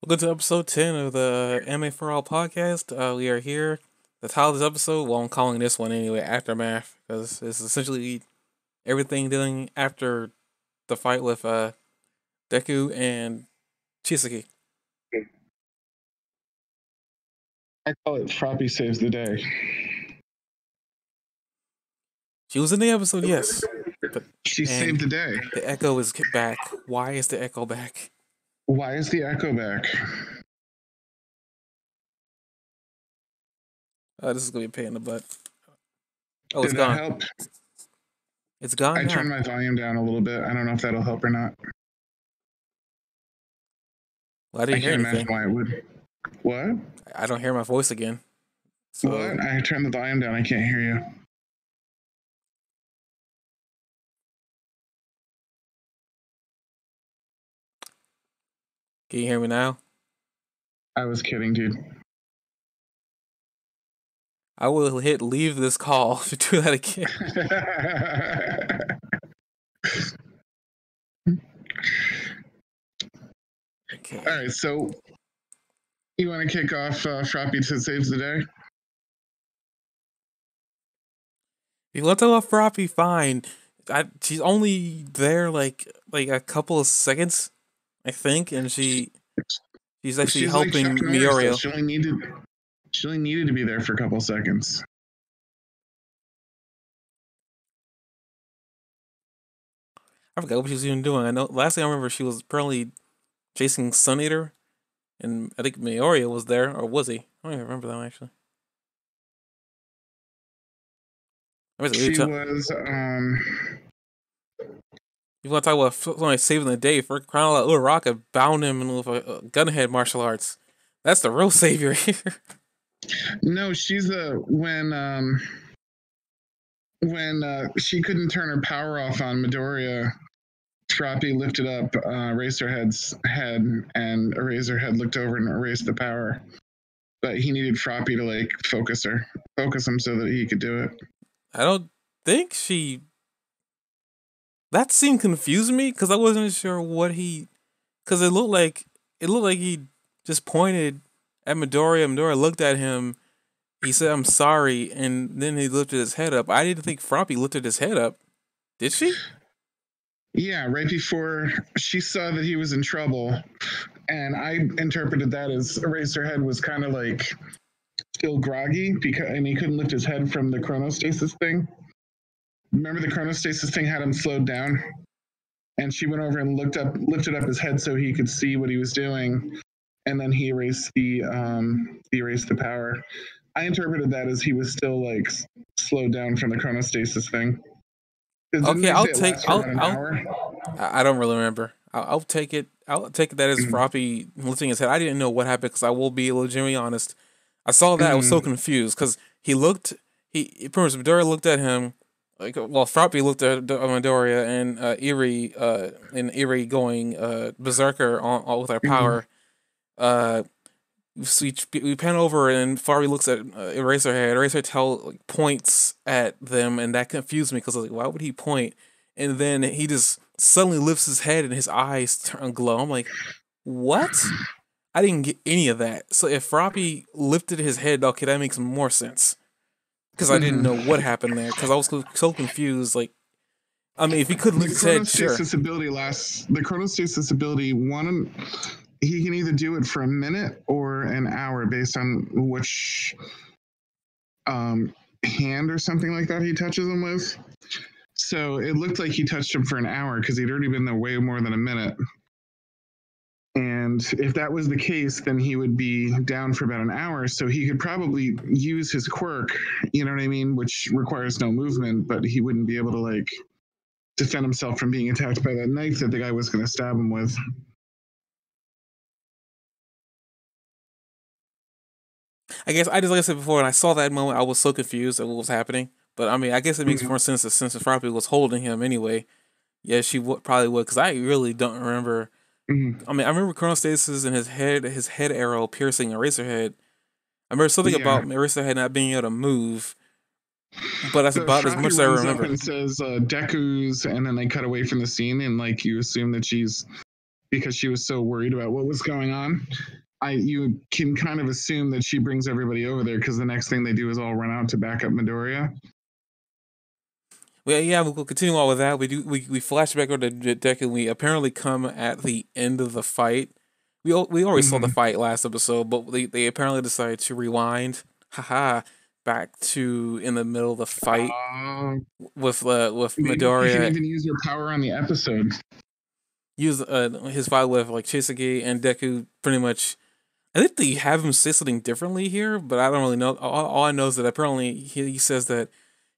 Welcome to episode 10 of the Anime4All podcast. We are here. The title of this episode, well, I'm calling this one anyway, Aftermath, because it's essentially everything dealing after the fight with Deku and Chisaki. I call it Froppy Saves the Day. She was in the episode, yes. But, She saved the day. The Echo is back. Why is the Echo back? Why is the Echo back? This is going to be a pain in the butt. Oh, it's Did gone. that help? It's gone I now. turned my volume down a little bit. I don't know if that'll help or not. Well, I didn't hear anything. Why it would. What? I don't hear my voice again. So... What? I turned the volume down. I can't hear you. Can you hear me now? I was kidding, dude. I will hit leave this call if you do that again. Okay. All right, so you want to kick off Froppy to Saves the Day? If you want to talk about Froppy, fine. She's only there like a couple of seconds, I think, and she's actually helping like Miorio. She only needed to be there for a couple seconds. I forgot what she was even doing. I know last thing I remember, she was apparently chasing Sun Eater, and I think Miorio was there, or was he? I don't even remember that actually. She was. You want to talk about somebody saving the day? For crying out loud, Uraraka bound him with a gunhead martial arts. That's the real savior here. No, she's when she couldn't turn her power off on Midoriya, Froppy lifted up Eraserhead's head, and Eraserhead looked over and erased the power. But he needed Froppy to like focus him so that he could do it. I don't think she. That scene confused me because I wasn't sure what he. Because it looked like he just pointed at Midoriya. Midoriya looked at him. He said, "I'm sorry," and then he lifted his head up. I didn't think Froppy lifted his head up. Did she? Yeah, right before she saw that he was in trouble, and I interpreted that as Eraserhead was kind of like still groggy and he couldn't lift his head from the chronostasis thing. Remember the chronostasis thing had him slowed down, and she went over and lifted up his head so he could see what he was doing, and then he erased the power. I interpreted that as he was still like slowed down from the chronostasis thing. Okay, I'll take. I don't really remember. I'll take it. I'll take that as Froppy lifting his head. I didn't know what happened because I will be legitimately honest. I saw that I was so confused because he looked. Pretty much Midoriya looked at him. Like, well, Froppy looked at Midoriya and Eri going berserker on with our power. So we pan over and Froppy looks at Eraserhead. Eraserhead points at them, and that confused me because I was like, why would he point? And then he just suddenly lifts his head and his eyes turn glow. I'm like, what? I didn't get any of that. So if Froppy lifted his head, okay, that makes more sense. Because I didn't know what happened there. Because I was so confused. Like, I mean, if he could lift his head, sure. The chronostasis ability, he can either do it for a minute or an hour based on which hand or something like that he touches him with. So it looked like he touched him for an hour because he'd already been there way more than a minute. And if that was the case, then he would be down for about an hour. So he could probably use his quirk, you know what I mean, which requires no movement, but he wouldn't be able to like defend himself from being attacked by that knife that the guy was going to stab him with. I guess like I said before, when I saw that moment, I was so confused at what was happening. But I mean, I guess it makes more sense that since Froppy was holding him anyway, yeah, she probably would. Because I really don't remember. I mean, I remember chronostasis and his head arrow piercing Eraserhead. I remember something about Eraserhead not being able to move. But that's about as much as I remember. Up and says Deku's, and then they cut away from the scene, and like you assume that she's because she was so worried about what was going on. You can kind of assume that she brings everybody over there because the next thing they do is all run out to back up Midoriya. Well, yeah, we'll continue on with that. We flash back over to Deku, and we apparently come at the end of the fight. We already saw the fight last episode, but they apparently decided to rewind. Haha, back to in the middle of the fight with Midoriya. You can even use your power on the episode. Use his fight with like Chisaki and Deku pretty much. I think they have him say something differently here, but I don't really know. All I know is that apparently he says that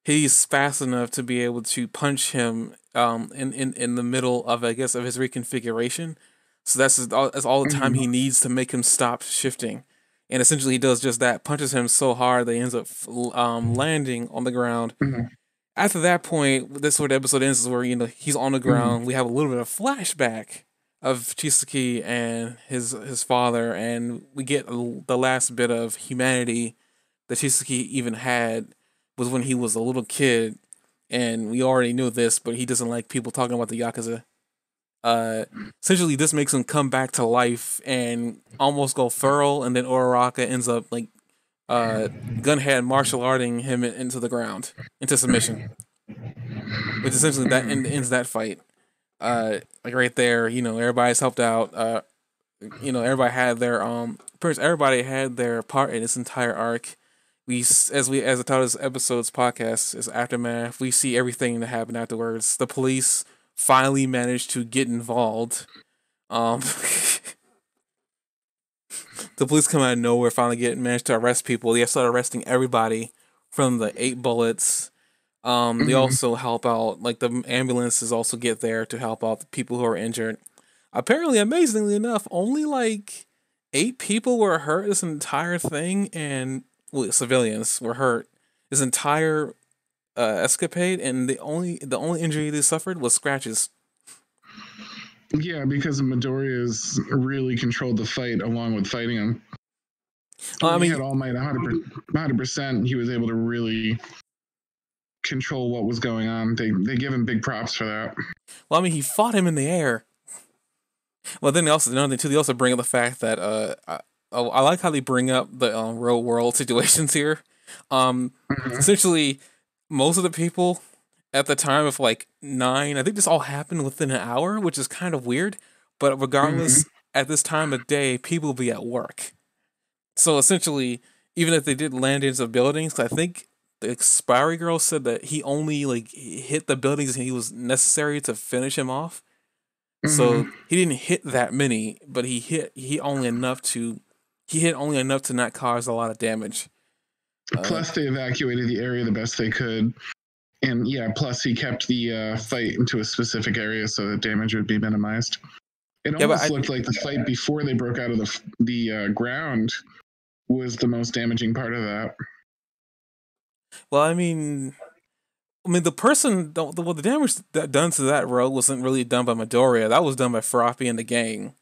he's fast enough to be able to punch him in the middle of, I guess, of his reconfiguration. So that's all the time he needs to make him stop shifting. And essentially he does just that, punches him so hard that he ends up landing on the ground. After that point, this is where the episode ends, is where, you know, he's on the ground. We have a little bit of flashback of Chisaki and his father, and we get the last bit of humanity that Chisaki even had was when he was a little kid, and we already knew this, but he doesn't like people talking about the Yakuza. Essentially, this makes him come back to life and almost go feral, and then Uraraka ends up like gunhead martial arting him into the ground, into submission, which essentially that ends that fight. Like right there, you know, everybody's helped out. You know, everybody had their everybody had their part in this entire arc. As the title of this episode's podcast is Aftermath, we see everything that happened afterwards. The police finally managed to get involved. The police come out of nowhere, managed to arrest people. They started arresting everybody from the 8 bullets. They also help out, like the ambulances also get there to help out the people who are injured. Apparently, amazingly enough, only like 8 people were hurt this entire thing, and civilians were hurt this entire escapade, and the only injury they suffered was scratches. Yeah, because Midoriya's really controlled the fight along with fighting him. He had All Might 100%. He was able to really control what was going on. They give him big props for that. Well, I mean, he fought him in the air. Well, then they also bring up the fact that I like how they bring up the real world situations here. Essentially, most of the people at the time of like 9, I think this all happened within an hour, which is kind of weird. But regardless, at this time of day, people will be at work. So essentially, even if they did land into buildings, I think the expiry girl said that he only like hit the buildings and he was necessary to finish him off. So he didn't hit that many, but he hit only enough to not cause a lot of damage. Plus, they evacuated the area the best they could, and plus he kept the fight into a specific area so that damage would be minimized. It almost looked like the fight before they broke out of the ground was the most damaging part of that. Well, I mean, the damage that done to that road wasn't really done by Midoriya. That was done by Froppy and the gang.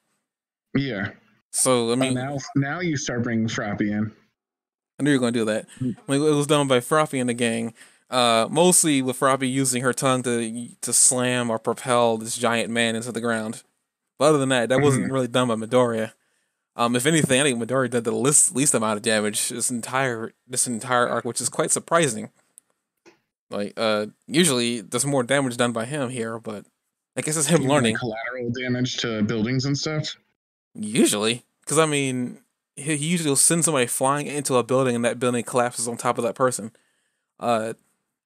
Yeah. So I mean, now you start bringing Froppy in. I knew you were going to do that. It was done by Froppy and the gang. Mostly with Froppy using her tongue to slam or propel this giant man into the ground. But other than that, wasn't really done by Midoriya. If anything, I think Midoriya did the least amount of damage this entire arc, which is quite surprising. Like, usually there's more damage done by him here, but I guess it's him learning. Like collateral damage to buildings and stuff? Usually. Because, I mean, he usually will send somebody flying into a building and that building collapses on top of that person.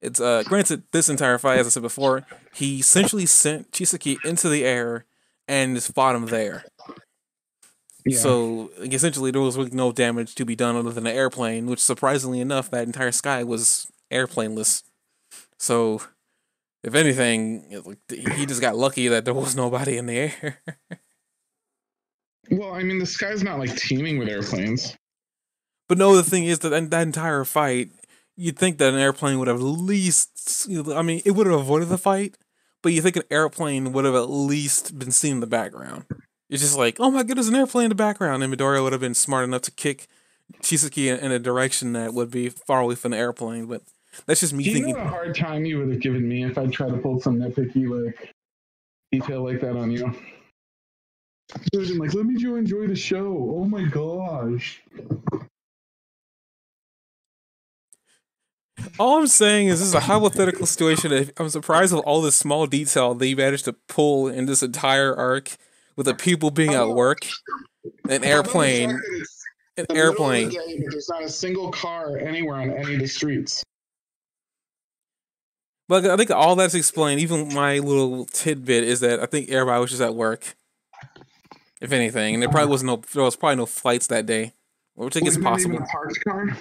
It's granted, this entire fight, as I said before, he essentially sent Chisaki into the air and just fought him there. Yeah. So, essentially, there was really no damage to be done other than an airplane, which, surprisingly enough, that entire sky was airplaneless. So, if anything, he just got lucky that there was nobody in the air. Well, I mean, the sky's not like teeming with airplanes. But no, the thing is that entire fight, you'd think that an airplane would have at least, I mean, it would have avoided the fight, but you think an airplane would have at least been seen in the background. It's just like, oh my goodness, an airplane in the background, and Midoriya would have been smart enough to kick Chisaki in a direction that would be far away from the airplane, but that's just me thinking. You know what a hard time you would have given me if I tried to pull some nitpicky, like, detail like that on you? Like, let me enjoy the show. Oh my gosh. All I'm saying is this is a hypothetical situation. I'm surprised with all this small detail they managed to pull in this entire arc with the people being How at about, work, an how about the fact airplane, that it's an the middle of the airplane. day, but there's not a single car anywhere on any of the streets? But I think all that's explained. Even my little tidbit is that I think everybody was just at work, if anything, and there was probably no flights that day, which I think is Was not even possible. a parked car.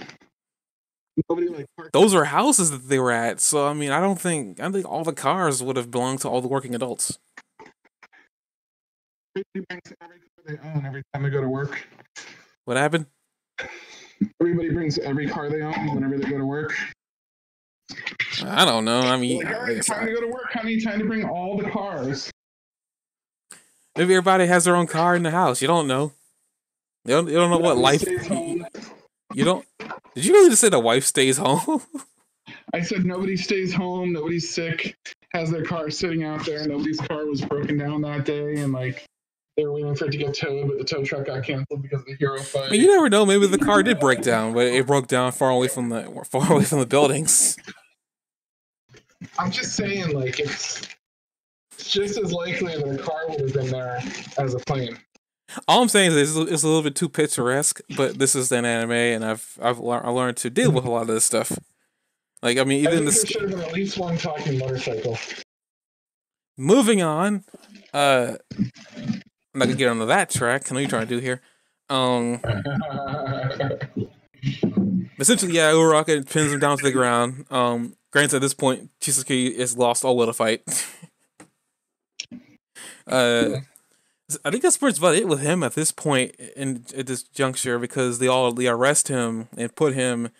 Nobody like parked. Those are houses that they were at, so I mean, I don't think all the cars would have belonged to all the working adults. Everybody brings every car they own every time they go to work. What happened? Everybody brings every car they own whenever they go to work. I don't know. I mean, Like, all right, time to go to work, honey. Time to bring all the cars. maybe everybody has their own car in the house. You don't know. You don't know what life. You don't. Did you really just say the wife stays home? I said nobody stays home. Nobody's sick. Has their car sitting out there. Nobody's car was broken down that day, and like they were waiting for it to get towed, but the tow truck got canceled because of the hero fight. I mean, you never know. Maybe the car did break down, but it broke down far away from the buildings. I'm just saying, like it's just as likely that a car would have been there as a plane. All I'm saying is it's a little bit too picturesque, but this is an anime, and I learned to deal with a lot of this stuff. Like, I mean, even there should have been at least one talking motorcycle. Moving on, I'm not gonna get onto that track. I know you're trying to do here. Essentially, yeah, Uraraka pins him down to the ground. Granted, at this point, Chisaki has lost all will to fight. I think that's pretty much about it with him at this point at this juncture, because they arrest him and put him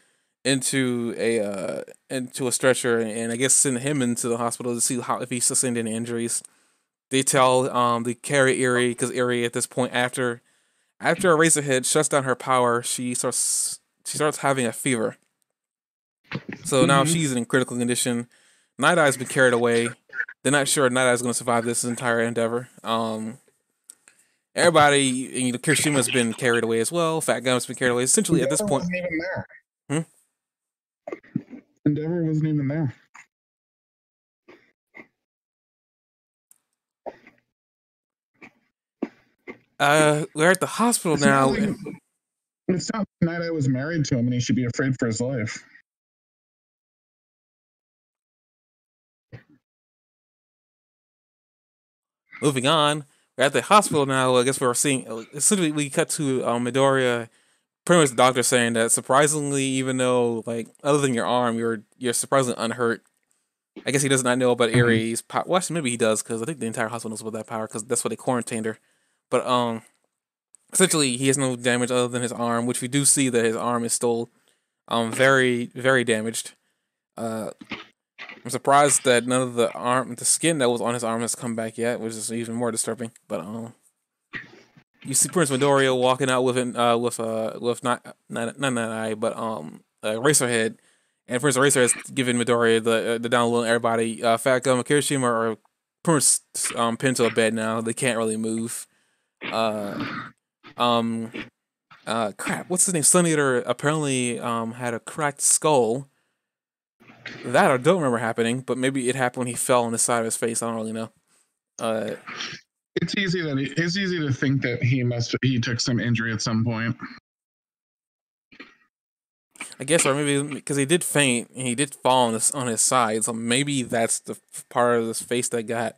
into a stretcher, and I guess send him into the hospital to see if he sustained any injuries. They they carry Eri, because Eri at this point, after Eraserhead shuts down her power, she starts having a fever. So now she's in critical condition. Night Eye's been carried away. They're not sure Night Eye's going to survive this entire endeavor. Everybody, Kirishima's been carried away as well. Fat Gum's been carried away. Essentially, at this point, wasn't even there. Endeavor wasn't even there. we're at the hospital now. It sounds like Night Eye was married to him, and he should be afraid for his life. Moving on, we're at the hospital now. I guess we're seeing. Essentially, we cut to Midoriya. Pretty much the doctor saying that surprisingly, even though like other than your arm, you're surprisingly unhurt. I guess he does not know about Eri's power. Well, actually, maybe he does, because I think the entire hospital knows about that power, because that's why they quarantined her. But essentially, he has no damage other than his arm, which we do see that his arm is still very, very damaged. I'm surprised that none of the skin that was on his arm has come back yet, which is even more disturbing. But you see Prince Midoriya walking out with not I, but Eraserhead, and Prince Eraser has given Midoriya the download on everybody. Fat Gum and Kirishima are pretty much pinned to a bed now. They can't really move. Crap, what's his name? Sun Eater apparently had a cracked skull. That I don't remember happening, but maybe it happened when he fell on the side of his face. I don't really know. It's easy to think that he took some injury at some point. I guess, or maybe because he did faint and he did fall on his side, so maybe that's the part of his face that got.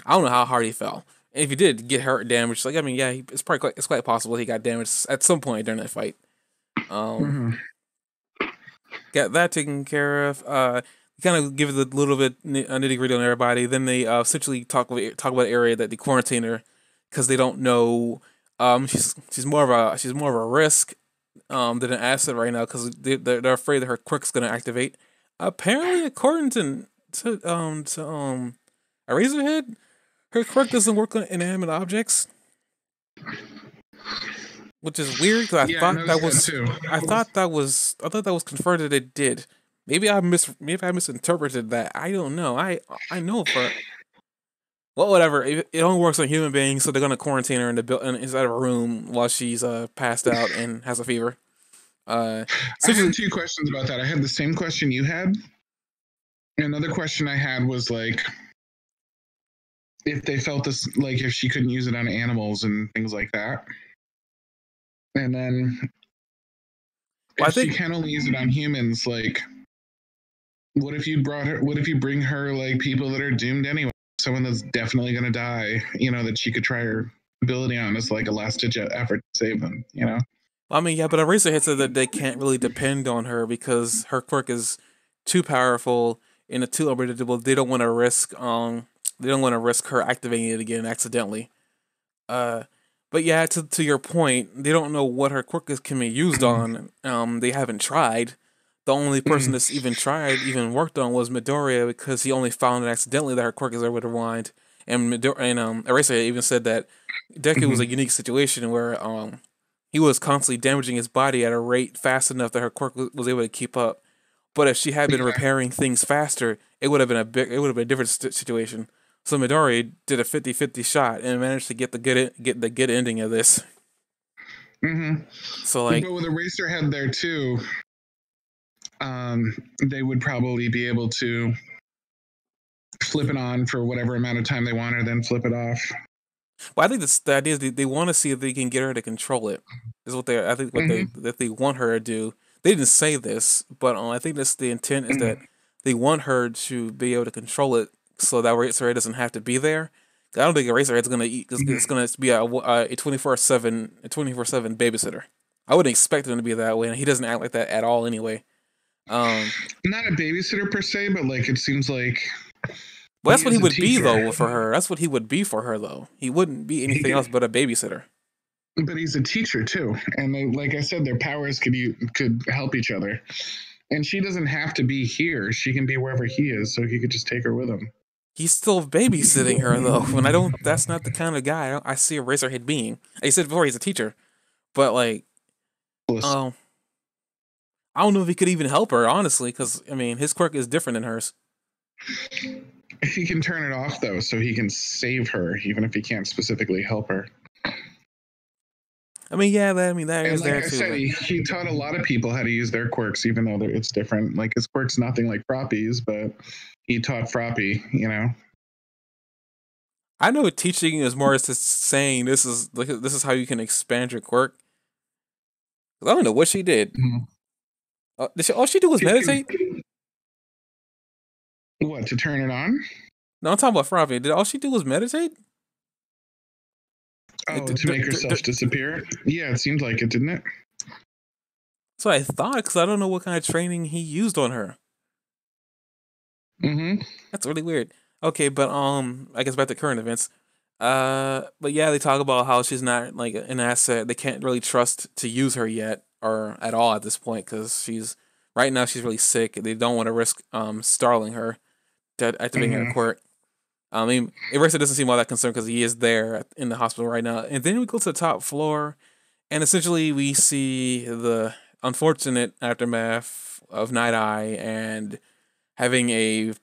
I don't know how hard he fell. And if he did get hurt, damaged, like, I mean, yeah, it's quite possible he got damaged at some point during that fight. Got that taken care of. Kind of give it a little bit nitty gritty on everybody. Then they essentially talk about area that they quarantine her, because they don't know. She's more of a risk than an asset right now, because they're afraid that her quirk's gonna activate. Apparently, according to Eraserhead, her quirk doesn't work on inanimate objects, which is weird, because I thought that was confirmed that it did. Maybe I misinterpreted that. I don't know. I know Well, whatever. It only works on human beings, so they're gonna quarantine her in the inside of a room while she's passed out and has a fever. I had two questions about that. I had the same question you had. Another question I had was like, if they felt this, like if she couldn't use it on animals and things like that. And then if she can only use it on humans, like, what if you bring her like people that are doomed anyway? Someone that's definitely going to die, that she could try her ability on as like a last ditch effort to save them, I mean, yeah, but Eraserhead said that they can't really depend on her because her quirk is too powerful and too unpredictable. They don't want to risk her activating it again accidentally. But yeah, to your point, they don't know what her quirk can be used on. They haven't tried. The only person that's even worked on was Midoriya because he only found it accidentally that her quirk is able to rewind. And Eraserhead even said that Deku was a unique situation where he was constantly damaging his body at a rate fast enough that her quirk was able to keep up. But if she had been repairing things faster, it would have been a different situation. So Midori did a 50-50 shot and managed to get the good ending of this. So like, but with Eraserhead there too, they would probably be able to flip it on for whatever amount of time they want, or then flip it off. Well, I think the idea is they want to see if they can get her to control it. Is what they they want her to do. They didn't say this, but I think that's the intent is that they want her to be able to control it so that Eraserhead doesn't have to be there. I don't think Eraserhead's gonna eat. It's gonna be a 24/7 babysitter. I wouldn't expect him to be that way, and he doesn't act like that at all anyway. Not a babysitter per se, but like it seems like. Well, that's what he would be though for her. That's what he would be for her though. He wouldn't be anything else but a babysitter. But he's a teacher too, and they, like I said, their powers could help each other. And she doesn't have to be here; she can be wherever he is, so he could just take her with him. He's still babysitting her though, and I don't. That's not the kind of guy I see Eraserhead being. I said before he's a teacher, but like, I don't know if he could even help her honestly, because I mean his quirk is different than hers. He can turn it off though, so he can save her, even if he can't specifically help her. I mean, yeah, that is like there I too. Said, he taught a lot of people how to use their quirks, even though it's different. Like his quirk's nothing like Froppy's, but he taught Froppy, I know teaching is more just saying this is how you can expand your quirk. I don't know what she did. All she did was meditate. What, to turn it on? No, I'm talking about Froppy. Did all she do was meditate? Oh, to make herself disappear? Yeah, it seemed like it, didn't it? So I thought, because I don't know what kind of training he used on her. That's really weird. Okay, but I guess back to current events. But yeah, they talk about how she's not like an asset. They can't really trust to use her yet or at all at this point because right now she's really sick. They don't want to risk startling her, activating her quirk. I mean, Eraser doesn't seem all that concerned because he is there in the hospital right now. And then we go to the top floor, and essentially we see the unfortunate aftermath of Night Eye and having a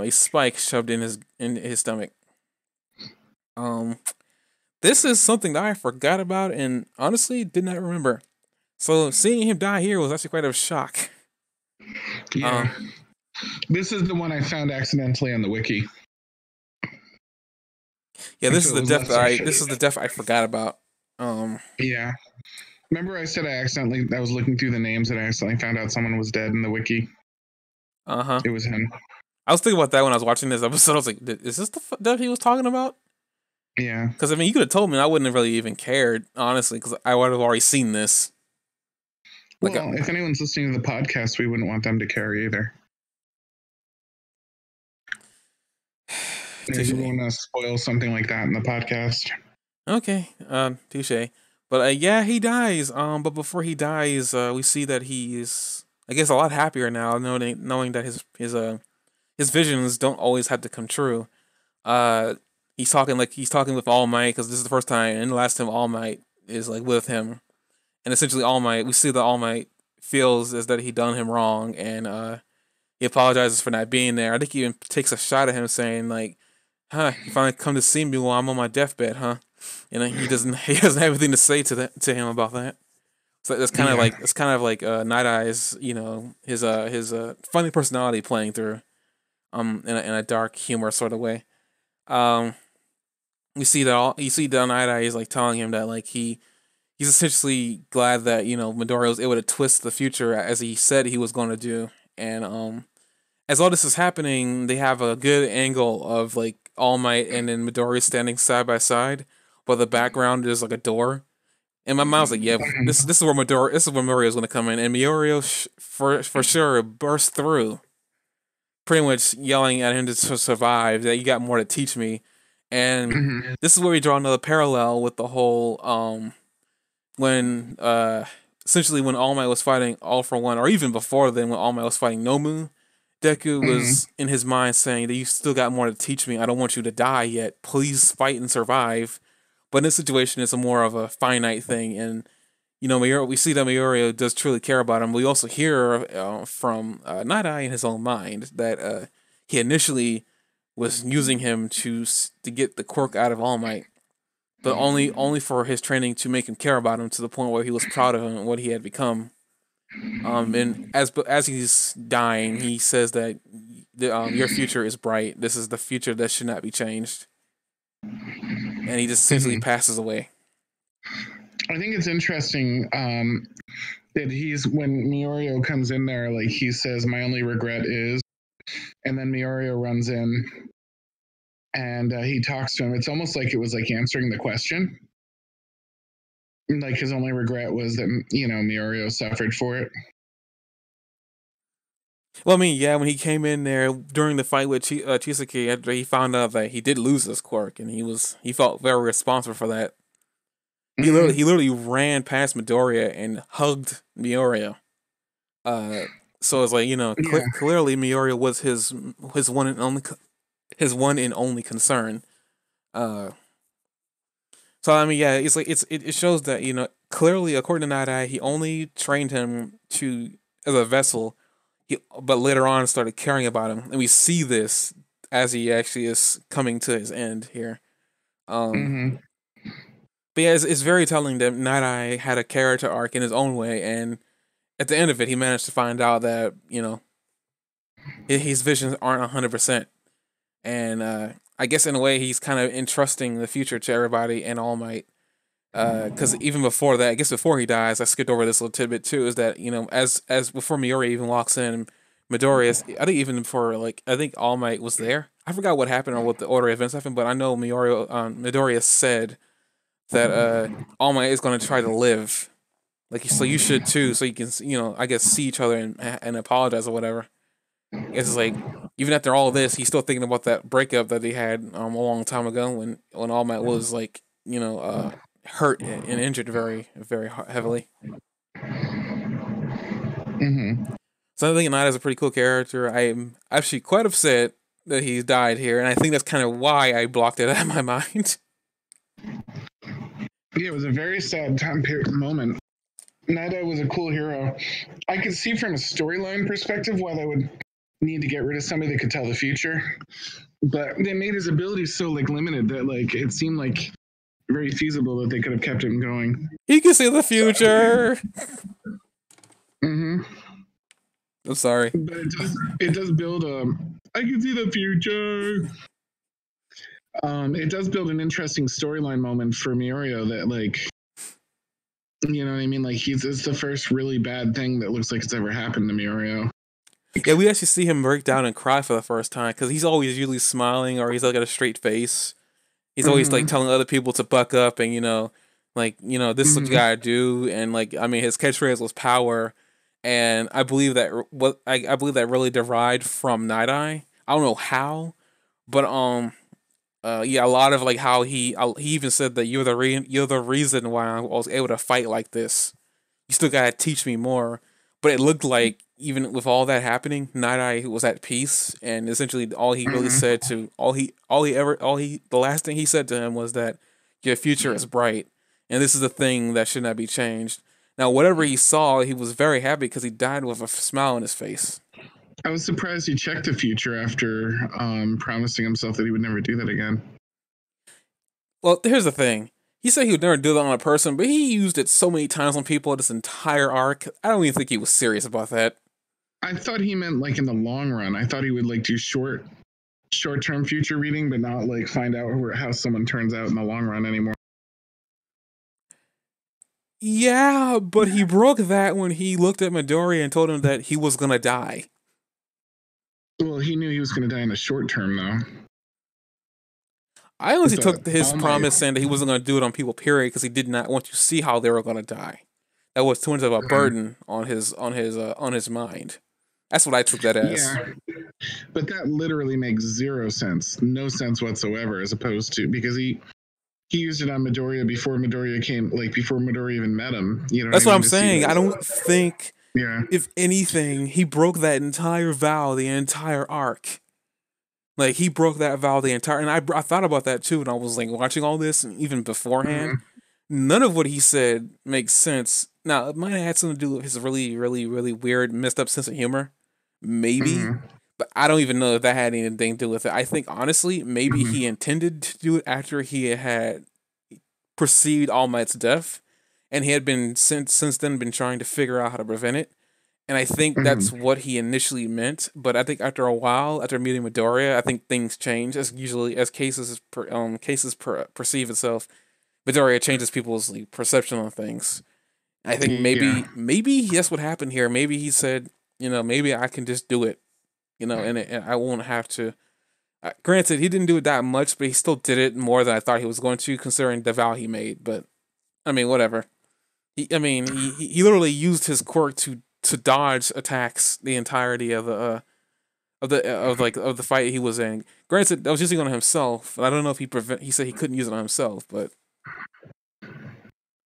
spike shoved in his stomach. This is something that I forgot about and honestly did not remember. So seeing him die here was actually quite a shock. Yeah. This is the one I found accidentally on the wiki. Yeah, this is the death I forgot about. Yeah. Remember I said I was looking through the names and I accidentally found out someone was dead in the wiki? It was him. I was thinking about that when I was watching this episode. I was like, is this the death he was talking about? Yeah. Because, I mean, you could have told me and I wouldn't have really even cared, honestly, because I would have already seen this. Well, if anyone's listening to the podcast, we wouldn't want them to care either. You don't want to spoil something like that in the podcast. Okay, touche. But yeah, he dies. But before he dies, we see that he is, I guess, a lot happier now, knowing that his visions don't always have to come true. He's talking with All Might because this is the first time and the last time All Might is like with him, and essentially All Might, we see that All Might feels as that he done him wrong, and he apologizes for not being there. I think he even takes a shot at him saying like, huh? You finally come to see me while I'm on my deathbed, huh? And then he doesn't have anything to say to him about that. So Yeah. that's kind of like Night Eye's, his funny personality playing through, in a dark humor sort of way. Um, you see that Night Eye is like telling him that like he's essentially glad that Midoriya was able to twist the future as he said he was going to do, and as all this is happening, they have a good angle of like All Might and then Midoriya standing side by side, but the background is like a door. And my mind was like, "Yeah, this is where Midoriya is going to come in," and Midoriya for sure burst through, pretty much yelling at him to survive that you got more to teach me, and Mhm. this is where we draw another parallel with the whole when essentially when All Might was fighting All for One, or even before then when All Might was fighting Nomu, Deku Mhm. was in his mind saying that you still got more to teach me. I don't want you to die yet. Please fight and survive. But in this situation, it's a more of a finite thing, and we see that Miura does truly care about him. We also hear from Night Eye in his own mind that he initially was using him to get the quirk out of All Might, but only for his training to make him care about him to the point where he was proud of him and what he had become. And as he's dying, he says that your future is bright. This is the future that should not be changed, and he just essentially Mhm. passes away. I think it's interesting that he's when Miorio comes in there, like he says, "My only regret is," and then Miorio runs in and he talks to him. It's almost like it was like answering the question. Like his only regret was that Miorio suffered for it. Well, I mean, yeah, when he came in there during the fight with Chisaki, after he found out that he did lose his quirk, and he felt very responsible for that. Mm-hmm. He literally ran past Midoriya and hugged Miorio. Uh, so it's like Yeah. clearly Miorio was his one and only his one and only concern. Uh, so I mean, yeah, it's like it shows that clearly according to Night Eye, he only trained him to as a vessel. But later on started caring about him, and we see this as he actually is coming to his end here. Um, Mm-hmm. but yeah, it's very telling that Night Eye had a character arc in his own way, and at the end of it, he managed to find out that his visions aren't 100%, and I guess in a way he's kind of entrusting the future to everybody and All Might. Because even before that, I guess before he dies, I skipped over this little tidbit too. Is that as before Miori even walks in, Midoriya is, I think even before I think All Might was there. I forgot what happened or what the order of events happened, but I know Midoriya said that All Might is going to try to live. Like so, you should too, so you can I guess see each other and apologize or whatever. I guess it's like even after all this, he's still thinking about that breakup that he had a long time ago when All Might was like hurt and injured very heavily. Mm-hmm. So I think Night is a pretty cool character. I'm actually quite upset that he's died here, and I think that's kind of why I blocked it out of my mind. Yeah, it was a very sad time period moment. Nida was a cool hero. I could see from a storyline perspective why they would need to get rid of somebody that could tell the future, but they made his abilities so like limited that like it seemed like very feasible that they could have kept him going. He can see the future. Mm-hmm. I'm sorry. But it does build a. I can see the future. It does build an interesting storyline moment for Miorio that like you know what I mean. Like it's the first really bad thing that looks like it's ever happened to Miorio. Yeah, we actually see him break down and cry for the first time because he's always usually smiling or he's like got a straight face. He's always like Mm-hmm. telling other people to buck up and this is what you Mm-hmm. gotta do, and like I mean his catchphrase was power, and I believe that I believe that really derived from Night Eye. I don't know how, but yeah, a lot of like how he even said that you're the reason why I was able to fight like this. You still gotta teach me more. But it looked like even with all that happening, Night Eye was at peace, and essentially all he really Mm-hmm. said to the last thing he said to him was that your future is bright, and this is the thing that should not be changed. Now, whatever he saw, he was very happy because he died with a smile on his face. I was surprised he checked the future after promising himself that he would never do that again. Well, here's the thing. He said he would never do that on a person, but he used it so many times on people this entire arc. I don't even think he was serious about that. I thought he meant like in the long run. I thought he would like do short-term future reading, but not like find out how someone turns out in the long run anymore. Yeah, but he broke that when he looked at Midoriya and told him that he was gonna die. Well, he knew he was going to die in the short term, though. I honestly So, took his promise saying that he wasn't gonna do it on people, period, because he did not want to see how they were gonna die. That was too much of a burden on his mind. That's what I took that as. Yeah, but that literally makes zero sense, no sense whatsoever, as opposed to because he used it on Midoriya before Midoriya came, like before Midoriya even met him. You know, That's what I I'm mean, saying. I don't think, yeah, if anything, he broke that entire vow, the entire arc. Like he broke that vow the entire, and I thought about that too, and I was like watching all this, and even beforehand, none of what he said makes sense. Now it might have had something to do with his really, really, really weird, messed up sense of humor, maybe, but I don't even know if that had anything to do with it. I think honestly, maybe he intended to do it after he had perceived All Might's death, and he had been since then been trying to figure out how to prevent it. And I think that's what he initially meant. But I think after a while, after meeting Midoriya, I think things change as usually as cases perceive itself. Midoriya changes people's like, perception on things. I think maybe that's what happened here. Maybe he said, maybe I can just do it, and I won't have to. Granted, he didn't do it that much, but he still did it more than I thought he was going to, considering the vow he made. But I mean, whatever. He literally used his quirk to dodge attacks the entirety of the of the fight he was in. Granted, that was using it on himself. I don't know if he said he couldn't use it on himself, but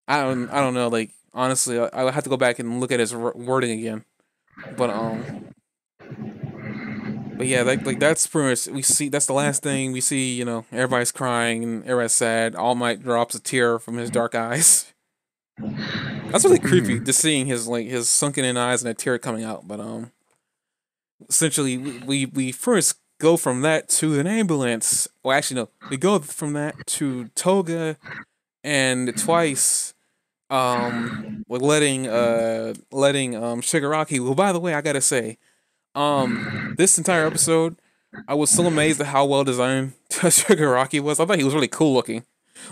I don't know. Like honestly, I would have to go back and look at his wording again. But yeah, like that's pretty much we see. That's the last thing we see. Everybody's crying and everybody's sad. All Might drops a tear from his dark eyes. That's really creepy, just seeing his sunken in eyes and a tear coming out. But essentially we first go from that to an ambulance. Well, actually no, we go from that to Toga and Twice with letting Shigaraki. Well, by the way, I gotta say, this entire episode, I was so amazed at how well designed Shigaraki was. I thought he was really cool looking.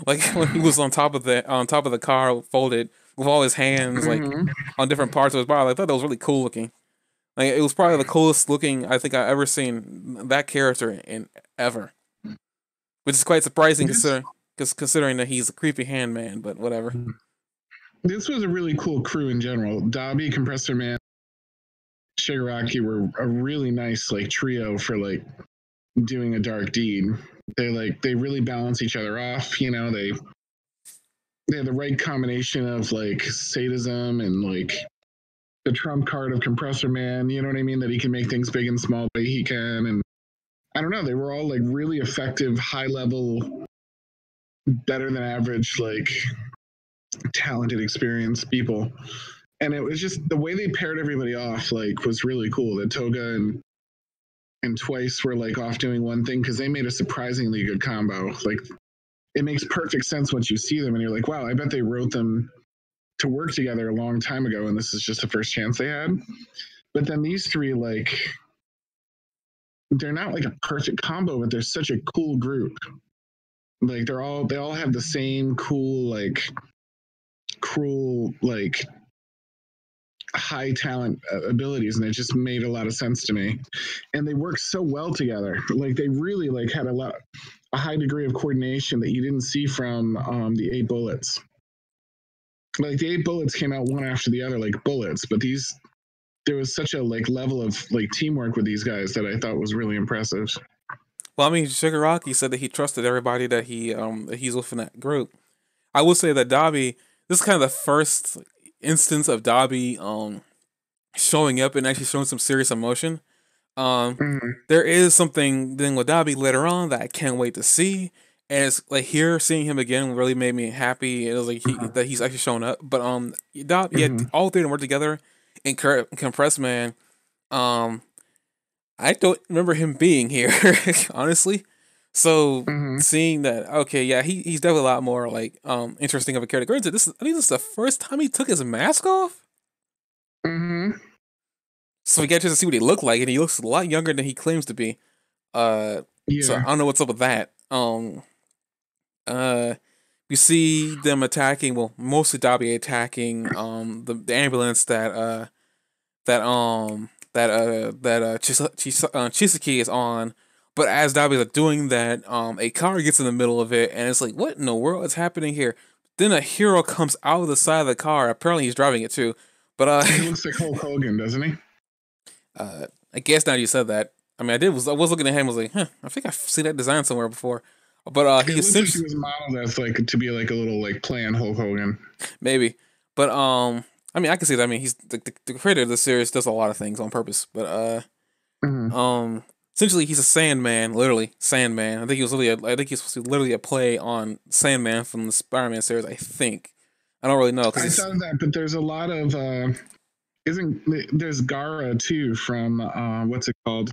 Like when he was on top of the car folded with all his hands like on different parts of his body. I thought that was really cool looking. Like it was probably the coolest looking I think I ever seen that character in ever. Which is quite surprising considering that he's a creepy hand man, but whatever. This was a really cool crew in general. Dabi, Compressor Man, Shigaraki were a really nice like trio for like doing a dark deed. They really balance each other off, they have the right combination of like sadism and like the trump card of Compressor Man, you know what I mean, that he can make things big and small, but he can. And I don't know, they were all like really effective, high level, better than average, like talented, experienced people. And it was just the way they paired everybody off, like, was really cool. That Toga and Twice were like off doing one thing because they made a surprisingly good combo. Like, it makes perfect sense once you see them and you're like, wow, I bet they wrote them to work together a long time ago and this is just the first chance they had. But then these three, like, they're not like a perfect combo, but they're such a cool group. Like they all have the same cool, like cruel, like high talent abilities, and it just made a lot of sense to me. And they work so well together. Like they really like had a high degree of coordination that you didn't see from the 8 Bullets. Like the 8 Bullets came out one after the other like bullets, but there was such a like level of like teamwork with these guys that I thought was really impressive. Well, I mean, Shigaraki said that he trusted everybody that he's with in that group. I will say that Dabi, this is kind of the first instance of Dabi showing up and actually showing some serious emotion. There is something then with Dabi later on that I can't wait to see. And it's like here seeing him again really made me happy. It was like that he's actually showing up. But Dabi, all three of them work together in Compressed Man. I don't remember him being here, honestly. So Mm-hmm. seeing that, okay, yeah, he's definitely a lot more like interesting of a character. Granted, I think this is the first time he took his mask off. Mm-hmm. So we get to see what he looked like, and he looks a lot younger than he claims to be. So Yeah. I don't know what's up with that. Uh, we see them attacking. Well, mostly Dabi attacking the ambulance Chisaki is on. But as Dabi is doing that, a car gets in the middle of it, and it's like, what in the world is happening here? Then a hero comes out of the side of the car. Apparently, he's driving it too. But He looks like Hulk Hogan, doesn't he? I guess now you said that. I mean, I was looking at him. I was like, huh, I think I've seen that design somewhere before. But he It looks like he essentially was modeled as like to be like a little like play on Hulk Hogan. maybe, but I mean, I can see that. I mean, he's the creator of the series does a lot of things on purpose. But Mm-hmm. essentially, he's a Sandman, literally Sandman. I think he was literally. I think he's supposed to be literally a play on Sandman from the Spider-Man series. I think. I don't really know I because thought of that, but there's a lot of isn't there's Gara too from what's it called?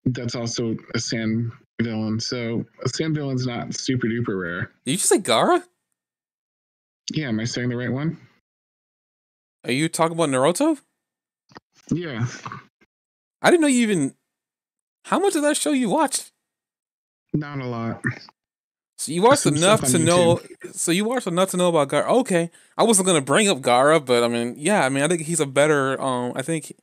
That's also a sand villain. So a sand villain's not super duper rare. did you just say Gara? Yeah, am I saying the right one? Are you talking about Naruto? Yeah. I didn't know you even. How much of that show you watched? Not a lot. So you watched Some enough stuff on to know. YouTube. So you watched enough to know about Gara. Okay, I wasn't gonna bring up Gara, but I mean, yeah, I mean, I think he's a better. I think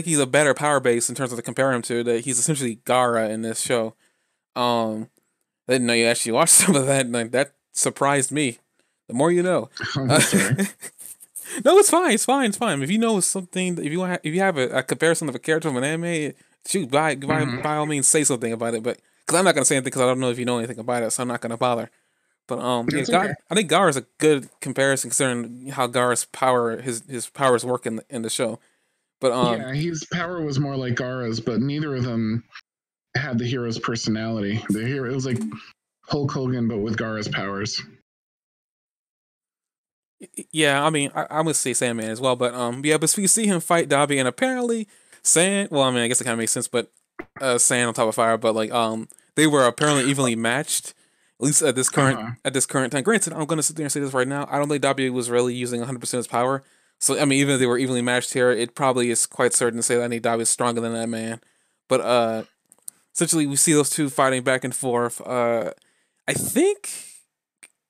he's a better power base in terms of to compare him to. That he's essentially Gara in this show. I didn't know you actually watched some of that. And like, that surprised me. The more you know. I'm sorry. No, it's fine. It's fine. It's fine. If you know something, if you have a comparison of a character from an anime, shoot, by all means, say something about it. But because I'm not gonna say anything because I don't know if you know anything about it, so I'm not gonna bother. But yeah, That's okay. I think Gar is a good comparison considering how Gar's power, his powers work in the show. But Yeah, his power was more like Gara's, but neither of them had the hero's personality. The hero it was like Hulk Hogan, but with Gara's powers. yeah, I mean, I would say Sandman as well. But yeah, but we see him fight Dobby, and apparently Sand. Well, I mean, I guess it kind of makes sense, but Sand on top of Fire. But like they were apparently evenly matched. At least at this current time. Granted, I'm gonna sit there and say this right now. I don't think Dobby was really using 100% of his power. So I mean, even if they were evenly matched here, it probably is quite certain to say that I think Dobby is stronger than that man. But essentially, we see those two fighting back and forth. I think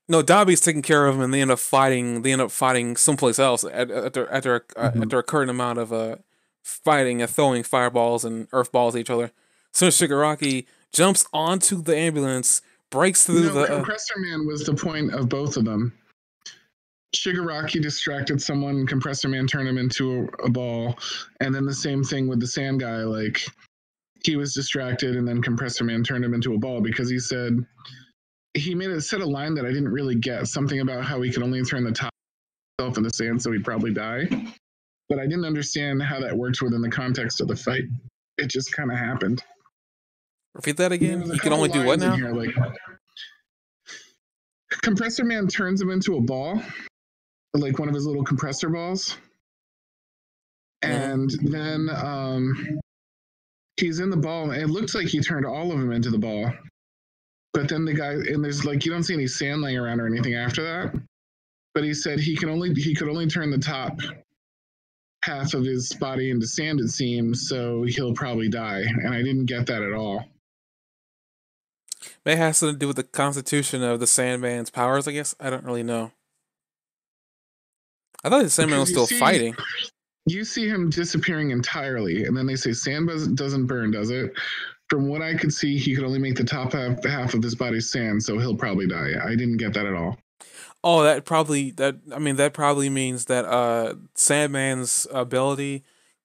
no, Dobby's taking care of him, and they end up fighting. They end up fighting someplace else after a current amount of fighting and throwing fireballs and earth balls at each other. So Shigaraki jumps onto the ambulance, breaks through No, the. Compressor Man was the point of both of them. Shigaraki distracted someone, Compressor Man turned him into a ball, and then the same thing with the sand guy. Like he was distracted, and then Compressor Man turned him into a ball because he said a line that I didn't really get, something about how he could only turn the top himself in the sand, so he'd probably die. But I didn't understand how that worked within the context of the fight. It just kind of happened. Repeat that There again. was a You can couple only do what lines in now? here, like Compressor Man turns him into a ball, like one of his little compressor balls, and then he's in the ball. And it looks like he turned all of them into the ball, but then the guy and there's like you don't see any sand laying around or anything after that. But he said he could only turn the top half of his body into sand, it seems, so he'll probably die. And I didn't get that at all. May have something to do with the constitution of the Sandman's powers. I guess I don't really know. I thought the Sandman was Because still fighting. you see him disappearing entirely, and then they say sand doesn't burn, does it? From what I could see, he could only make the top half of his body sand, so he'll probably die. I didn't get that at all. Oh, that probably means that Sandman's ability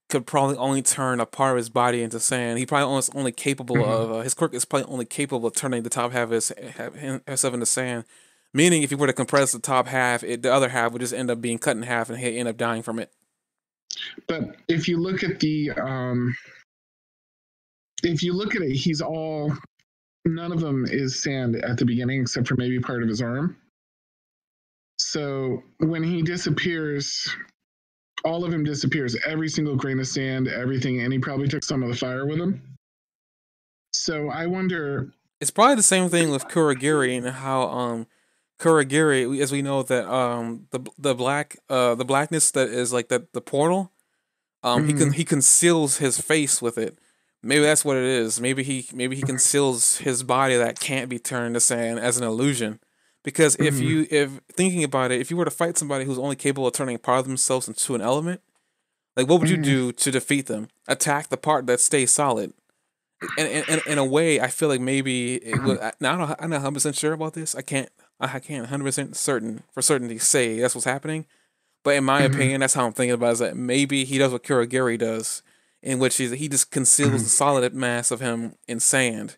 could probably only turn a part of his body into sand. He probably only capable of his quirk is probably only capable of turning the top half of himself into sand. Meaning, if he were to compress the top half, the other half would just end up being cut in half, and he'd end up dying from it. But if you look at it, he's all none of them is sand at the beginning, except for maybe part of his arm. So when he disappears, all of him disappears. Every single grain of sand, everything, and he probably took some of the fire with him. So I wonder. It's probably the same thing with Kurogiri and how Kurogiri, as we know that the blackness that is like the portal, he conceals his face with it. Maybe that's what it is. Maybe he conceals his body that can't be turned to sand as an illusion. Because if thinking about it, if you were to fight somebody who's only capable of turning part of themselves into an element, like what would you do to defeat them? Attack the part that stays solid. And in a way, I feel like maybe it would. Now I'm not 100% sure about this. I can't 100% certainty say that's what's happening. But in my opinion, that's how I'm thinking about it, is that maybe he does what Kurogiri does, in which he just conceals the solid mass of him in sand.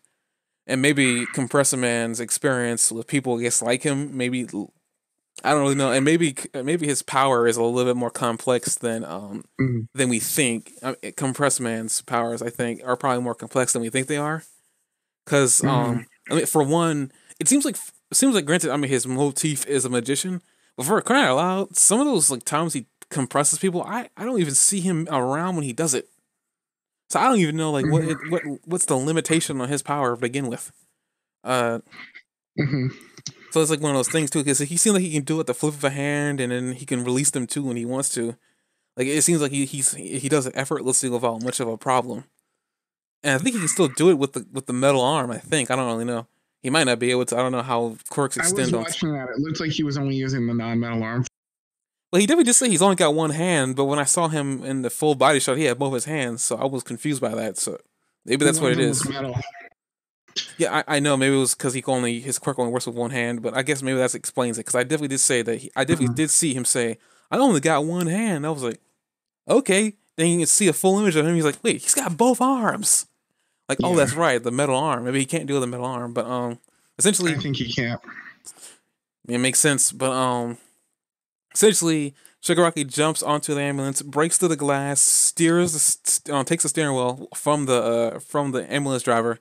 And maybe Compressor Man's experience with people gets like him, maybe I don't really know, and maybe his power is a little bit more complex than we think. Compressor Man's powers, I think, are probably more complex than we think they are. Because I mean, for one, it seems like granted, I mean, his motif is a magician, but for crying out loud, some of those like times he compresses people, I don't even see him around when he does it. So I don't even know like what's the limitation on his power to begin with. So it's like one of those things too, because he seems like he can do it at the flip of a hand, and then he can release them too when he wants to. Like it seems like he does it effortlessly without much of a problem. And I think he can still do it with the metal arm. I think, I don't really know. He might not be able to. I don't know how quirks extend. I was watching that. It looked like he was only using the non-metal arm. Well, he definitely just said he's only got one hand, but when I saw him in the full body shot, he had both his hands, so I was confused by that. So maybe that's what it is. Metal. Yeah, I know. Maybe it was because his quirk only works with one hand, but I guess maybe that explains it. Because I definitely did say that. I definitely did see him say, "I only got one hand." I was like, okay. Then you can see a full image of him. He's like, wait, he's got both arms. Like, oh, that's right, the metal arm. Maybe he can't do the metal arm, but essentially, I think he can't. It makes sense, but essentially, Shigaraki jumps onto the ambulance, breaks through the glass, takes the steering wheel from the ambulance driver.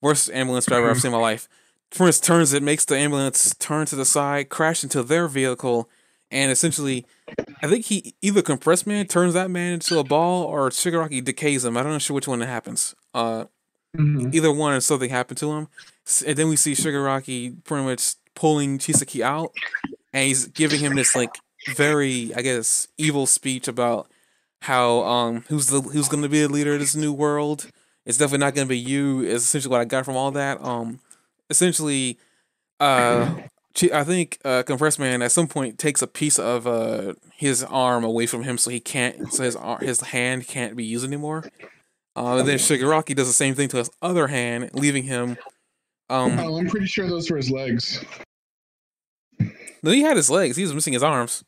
Worst ambulance driver I've seen in my life. First turns it, makes the ambulance turn to the side, crash into their vehicle, and essentially, I think he either Compressed Man turns that man into a ball, or Shigaraki decays him. I don't know sure which one that happens. Either one, or something happened to him, and then we see Shigaraki pretty much pulling Chisaki out, and he's giving him this like very, I guess, evil speech about how who's going to be the leader of this new world. It's definitely not going to be you. Is essentially what I got from all that. Essentially, I think Compressed Man at some point takes a piece of his arm away from him, so his hand can't be used anymore. And then Shigaraki does the same thing to his other hand, leaving him. I'm pretty sure those were his legs. No, he had his legs. He was missing his arms.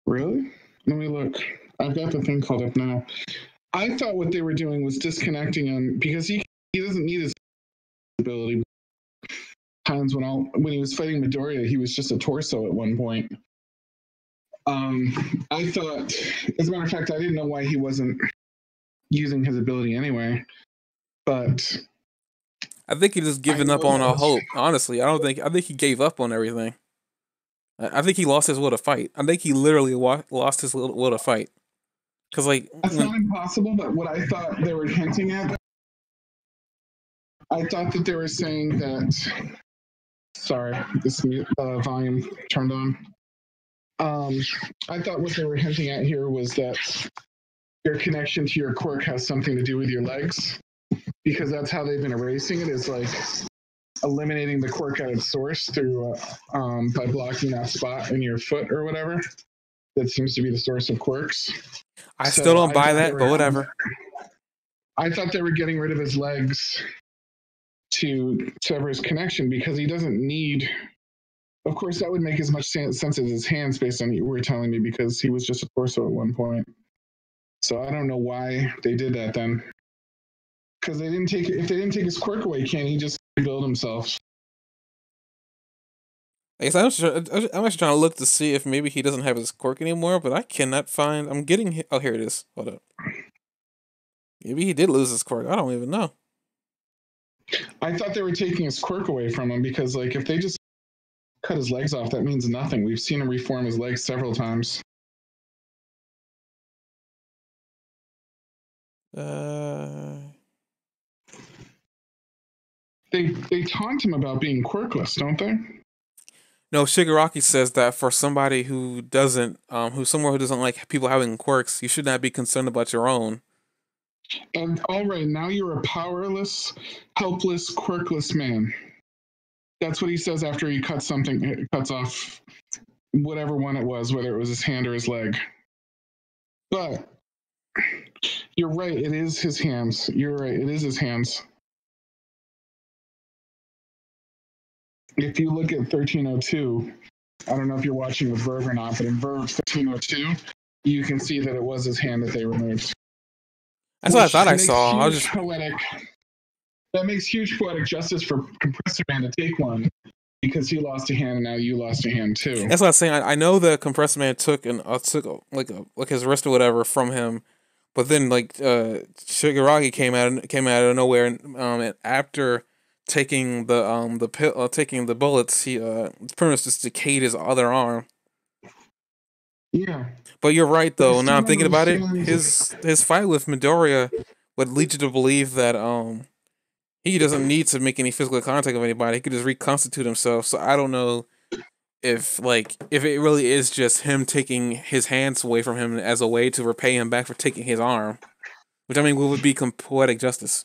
Really? Let me look. I've got the thing called up now. I thought what they were doing was disconnecting him because he doesn't need his ability. Times when he was fighting Midoriya, he was just a torso at one point. I thought, as a matter of fact, I didn't know why he wasn't using his ability anyway. But I think he just given up on all hope. Honestly, I think he gave up on everything. I think he lost his will to fight. I think he literally lost his will to fight. Because that's not impossible, but what I thought they were hinting at, I thought that they were saying that. Sorry, this volume turned on. I thought what they were hinting at here was that your connection to your quirk has something to do with your legs, because that's how they've been erasing it, is like eliminating the quirk at its source through by blocking that spot in your foot or whatever. That seems to be the source of quirks. I still don't buy that, but whatever. I thought they were getting rid of his legs to sever his connection, because he doesn't need. Of course, that would make as much sense as his hands, based on what you were telling me, because he was just a torso at one point. So I don't know why they did that then. Because if they didn't take his quirk away, can't he just rebuild himself? I guess I'm actually trying to look to see if maybe he doesn't have his quirk anymore, but I cannot find. Oh, here it is. Hold up. Maybe he did lose his quirk. I don't even know. I thought they were taking his quirk away from him, because if they just cut his legs off, that means nothing. We've seen him reform his legs several times. Uh, They taunt him about being quirkless, don't they? no, Shigaraki says that for somebody who doesn't, who's someone who doesn't like people having quirks, you should not be concerned about your own. And all right, now you're a powerless, helpless, quirkless man. That's what he says after he cuts off whatever one it was, whether it was his hand or his leg. But you're right, it is his hands. You're right, it is his hands. If you look at 1302, I don't know if you're watching with Verve or not, but in Verve 1302, you can see that it was his hand that they removed. That's what I thought I saw. I was just poetic. That makes huge poetic justice for Compressor Man to take one because he lost a hand and now you lost a hand too. That's what I was saying. I know the Compressor Man took like his wrist or whatever from him, but then Shigaraki came out of nowhere and after taking taking the bullets, he pretty much just decayed his other arm. Yeah. But you're right though. Now I'm thinking about it. His fight with Midoriya would lead you to believe that he doesn't need to make any physical contact with anybody. He could just reconstitute himself. So I don't know if it really is just him taking his hands away from him as a way to repay him back for taking his arm, which I mean would be poetic justice.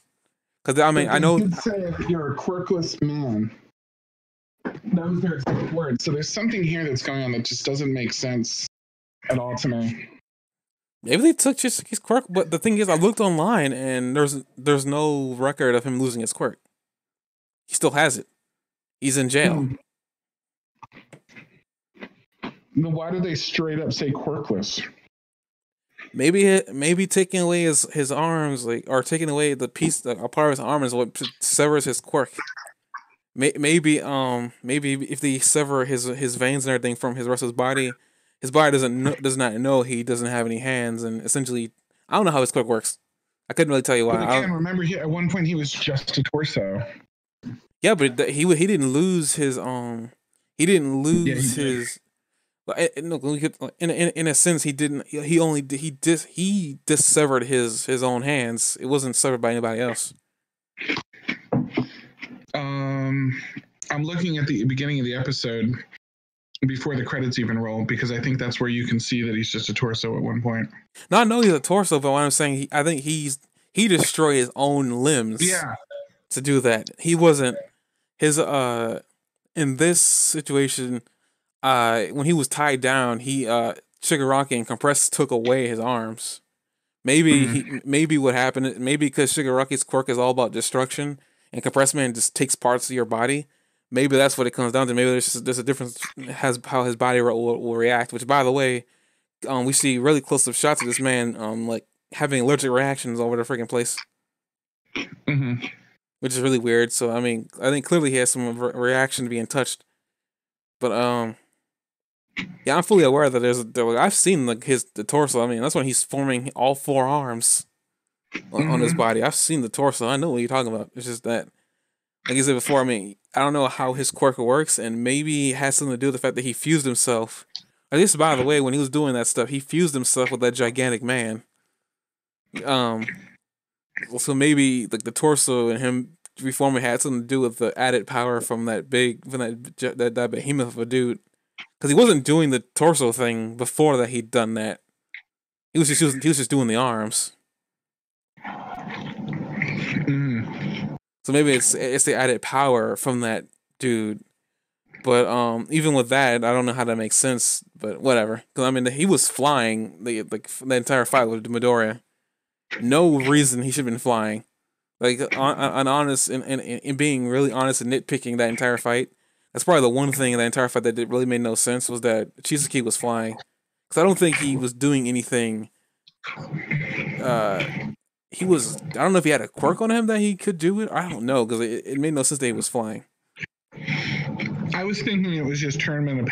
Because I mean I know did say you're a quirkless man. That was their exact word. So there's something here that's going on that just doesn't make sense at all to me. maybe they took just his quirk, but the thing is, I looked online and there's no record of him losing his quirk. He still has it. He's in jail. Then why do they straight up say quirkless? Maybe taking away his arms, or taking away the piece, a part of his arm is what severs his quirk. Maybe if they sever his veins and everything from his rest of his body does not know he doesn't have any hands, and essentially, I don't know how his quirk works. I couldn't really tell you why. But again, remember, at one point he was just a torso. Yeah, but he didn't lose his he didn't lose his. In a sense, he didn't. He dissevered his own hands. It wasn't severed by anybody else. I'm looking at the beginning of the episode before the credits even roll because I think that's where you can see that he's just a torso at one point. No, I know he's a torso, but what I'm saying, I think he destroyed his own limbs. Yeah. To do that, he wasn't his in this situation. When he was tied down, Shigaraki and Compress took away his arms. Maybe what happened, maybe because Shigaraki's quirk is all about destruction and Compress Man just takes parts of your body. Maybe that's what it comes down to. Maybe there's a difference has how his body will react. Which, by the way, we see really close-up shots of this man like having allergic reactions all over the freaking place, which is really weird. So I mean, I think clearly he has some reaction to being touched. But yeah, I'm fully aware that I've seen the torso. I mean, that's when he's forming all four arms on his body. I've seen the torso. I know what you're talking about. It's just that, like I said before, I mean, I don't know how his quirk works, and maybe it has something to do with the fact that he fused himself. At least, by the way, when he was doing that stuff, he fused himself with that gigantic man. So maybe like the torso and him reforming had something to do with the added power from that behemoth of a dude. Because he wasn't doing the torso thing before that. He'd done that. He was just doing the arms. So maybe it's the added power from that dude. But even with that, I don't know how that makes sense. But whatever. Because I mean, he was flying the entire fight with Midoriya. No reason he should have been flying. Like on honest and being really honest and nitpicking that entire fight. That's probably the one thing in that entire fight that really made no sense was that Chisaki was flying. Because I don't think he was doing anything. I don't know if he had a quirk on him that he could do it. I don't know, because it made no sense that he was flying. I was thinking it was just tournament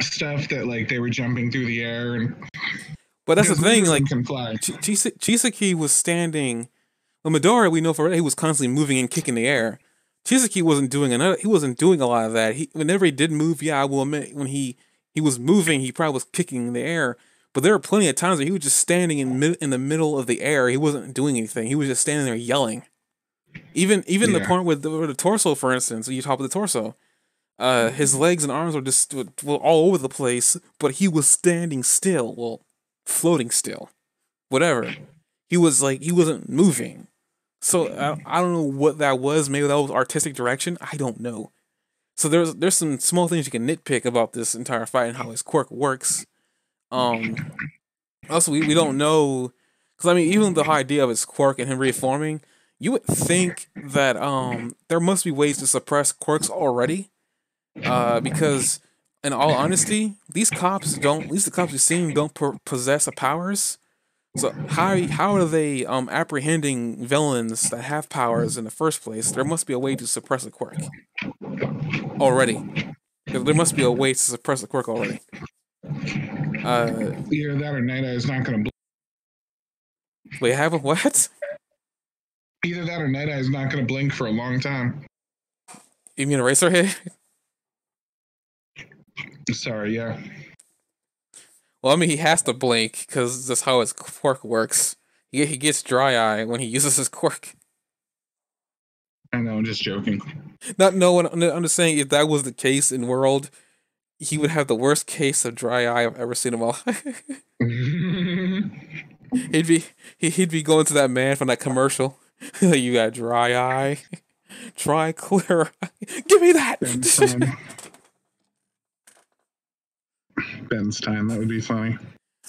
stuff that like they were jumping through the air. But that's the thing, like Chisaki was standing. Well, Midoriya, we know for he was constantly moving and kicking the air. Chisaki wasn't doing a lot of that. Whenever he did move, yeah, I will admit when he was moving, he probably was kicking in the air. But there were plenty of times where he was just standing in the middle of the air. He wasn't doing anything. He was just standing there yelling. Even the point with the torso, for instance, you top of the torso, his legs and arms were just were all over the place, but he was standing still, well, floating still, whatever. He wasn't moving. So I don't know what that was. Maybe that was artistic direction. I don't know. So there's some small things you can nitpick about this entire fight and how his quirk works. Also, we don't know, because I mean, even the whole idea of his quirk and him reforming, you would think that there must be ways to suppress quirks already, because in all honesty, these cops don't. At least the cops we've seen don't possess powers. So how are they apprehending villains that have powers in the first place? There must be a way to suppress a quirk already. There must be a way to suppress a quirk already. Either that or Night Eye is not going to. Wait, have a what? Either that or Night Eye is not going to blink for a long time. You mean Eraserhead? Sorry, yeah. Well, I mean, he has to blink because that's how his quirk works. He gets dry eye when he uses his quirk. I know, I'm just joking. I'm just saying, if that was the case in World, he would have the worst case of dry eye I've ever seen in my life. He'd be going to that man from that commercial. You got dry eye, try clear. Give me that. Benstein, that would be funny.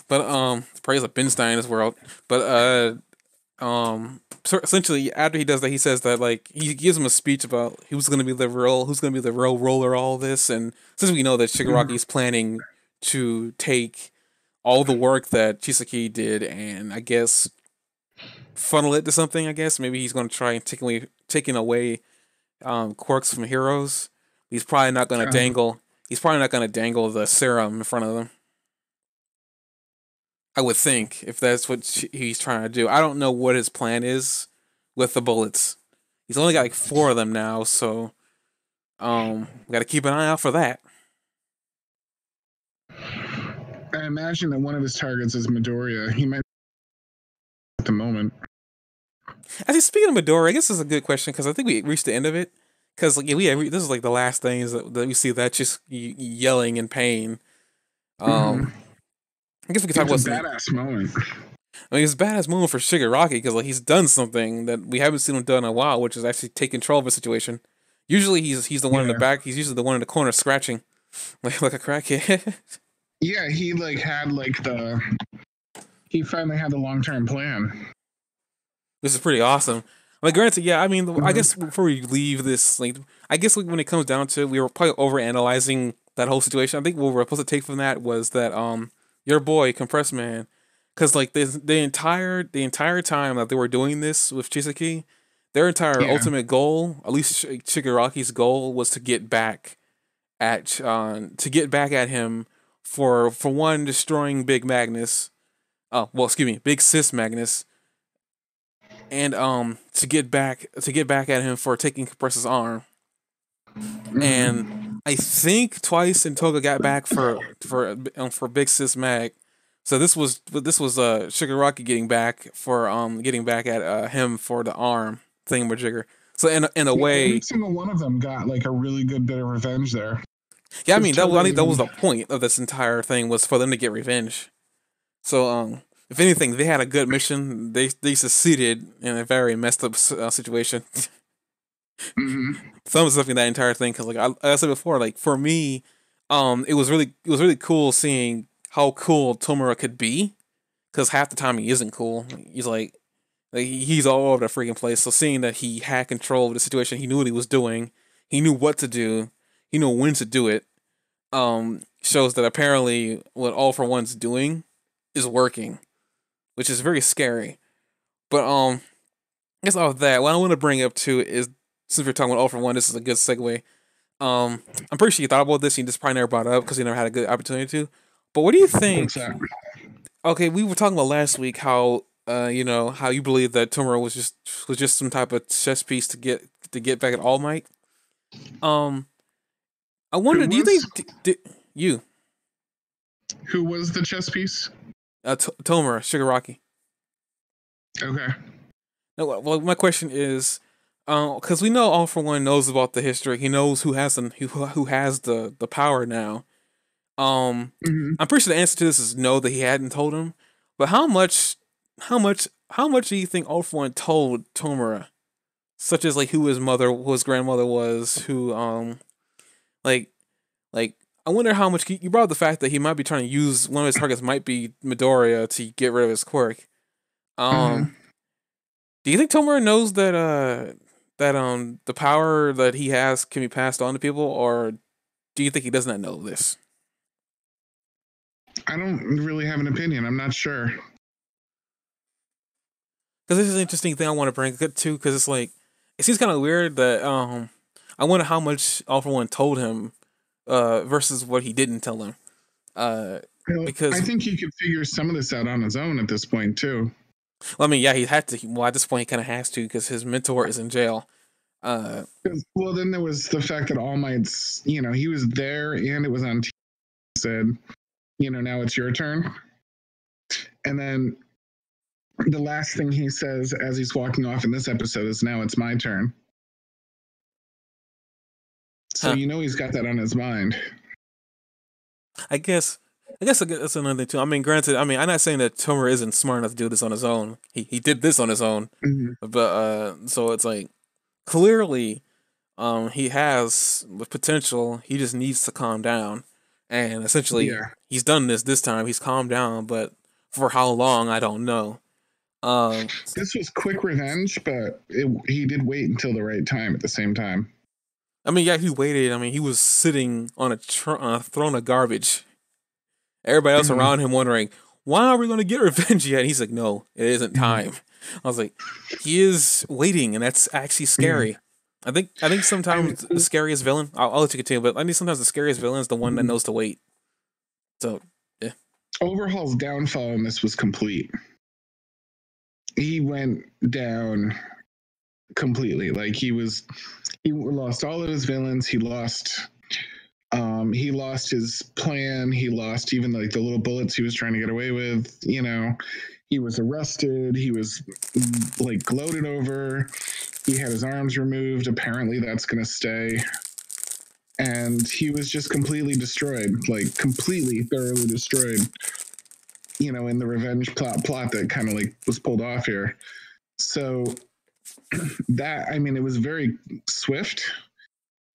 But praise of Benstein in this world. But so essentially after he does that, he says that like he gives him a speech about who's gonna be the real ruler of all this, and since we know that Shigaraki's planning to take all the work that Chisaki did and I guess funnel it to something, I guess. Maybe he's gonna try and taking away quirks from heroes. He's probably not gonna dangle the serum in front of them. I would think, if that's what he's trying to do. I don't know what his plan is with the bullets. He's only got like 4 of them now, so we got to keep an eye out for that. I imagine that one of his targets is Midoriya. He might at the moment. Actually, speaking of Midoriya, I guess this is a good question because I think we reached the end of it. Because like this is like the last things that we see that just yelling in pain. I guess we could talk about a badass moment. I mean, it's a badass moment for Shigaraki because like he's done something that we haven't seen him done in a while, which is actually take control of a situation. Usually he's the one in the back. He's usually the one in the corner scratching, like a crackhead. Yeah, he like had like he finally had the long-term plan. This is pretty awesome. Like, granted, yeah, I mean, I guess before we leave this, like, I guess like, when it comes down to it, we were probably overanalyzing that whole situation. I think what we're supposed to take from that was that your boy Compressed Man, because like the entire time that they were doing this with Chisaki, their entire ultimate goal, at least Shigaraki's goal, was to get back at him for one, destroying Big Magnus. Big Sis Magnus. And to get back at him for taking Compress's arm. And I think twice in Toga got back for Big Sis Mag. So this was Shigaraki getting back at him for the arm thingamajigger. So in a way, every single one of them got like a really good bit of revenge there. Yeah, I mean that was the point of this entire thing, was for them to get revenge. So if anything, they had a good mission. They succeeded in a very messed up situation. Thumbs up in that entire thing, because like I said before, like for me, it was really cool seeing how cool Tomura could be, because half the time he isn't cool. He's like he's all over the freaking place. So seeing that he had control of the situation, he knew what he was doing, he knew what to do, he knew when to do it. Shows that apparently what All For One's doing is working, which is very scary. But I guess off of that, what I want to bring up too is, since we're talking about All For One, this is a good segue. I'm pretty sure you thought about this, and you just probably never brought it up because you never had a good opportunity to. But what do you think? Okay, we were talking about last week how how you believe that Tomura was just some type of chess piece to get back at All Might. I wonder, do you think you? Who was the chess piece? Tomura, Shigaraki. Okay. No, well, my question is, because we know All for One knows about the history. He knows who has the power now. Um, Hmm. I'm pretty sure the answer to this is no, that he hadn't told him. But how much do you think All for One told Tomura? Such as like who his mother, who his grandmother was, who like like I wonder how much you brought up the fact that he might be trying to use one of his targets might be Midoriya to get rid of his quirk. Um, Hmm. do you think Tomura knows that the power that he has can be passed on to people, or do you think he does not know this? I don't really have an opinion. I'm not sure. Because this is an interesting thing I want to bring up too. Because it's like it seems kind of weird that I wonder how much All for One told him versus what he didn't tell him. Uh, I because think he could figure some of this out on his own at this point too. well, I mean, yeah, he had to. Well, at this point, he kind of has to because his mentor is in jail. Uh, Well, then there was the fact that All Might's, he was there and it was on TV, said, now it's your turn. And then the last thing he says as he's walking off in this episode is, now it's my turn. So huh. he's got that on his mind. I guess. That's another thing too. I mean, granted, I'm not saying that Tomer isn't smart enough to do this on his own. He did this on his own, Mm-hmm. but so it's like clearly, he has the potential. He just needs to calm down, and essentially, Yeah. he's done this time. He's calmed down, but for how long, I don't know. Um, This was quick revenge, but he did wait until the right time at the same time. I mean, yeah, he waited. I mean, he was sitting on on a throne of garbage. Everybody else Mm-hmm. around him wondering, why are we going to get revenge yet? And he's like, no, it isn't time. I was like, he is waiting, and that's actually Yeah. scary. I think sometimes the scariest villain. I'll let you continue, but I think sometimes the scariest villain is the one that knows to wait. So yeah, Overhaul's downfall in this was complete. He went down completely. Like he lost all of his villains. He lost his plan. He lost even like the little bullets he was trying to get away with. He was arrested. He was like gloated over. He had his arms removed. Apparently that's going to stay. And he was just completely destroyed, like completely thoroughly destroyed, in the revenge plot that kind of like was pulled off here. So that, it was very swift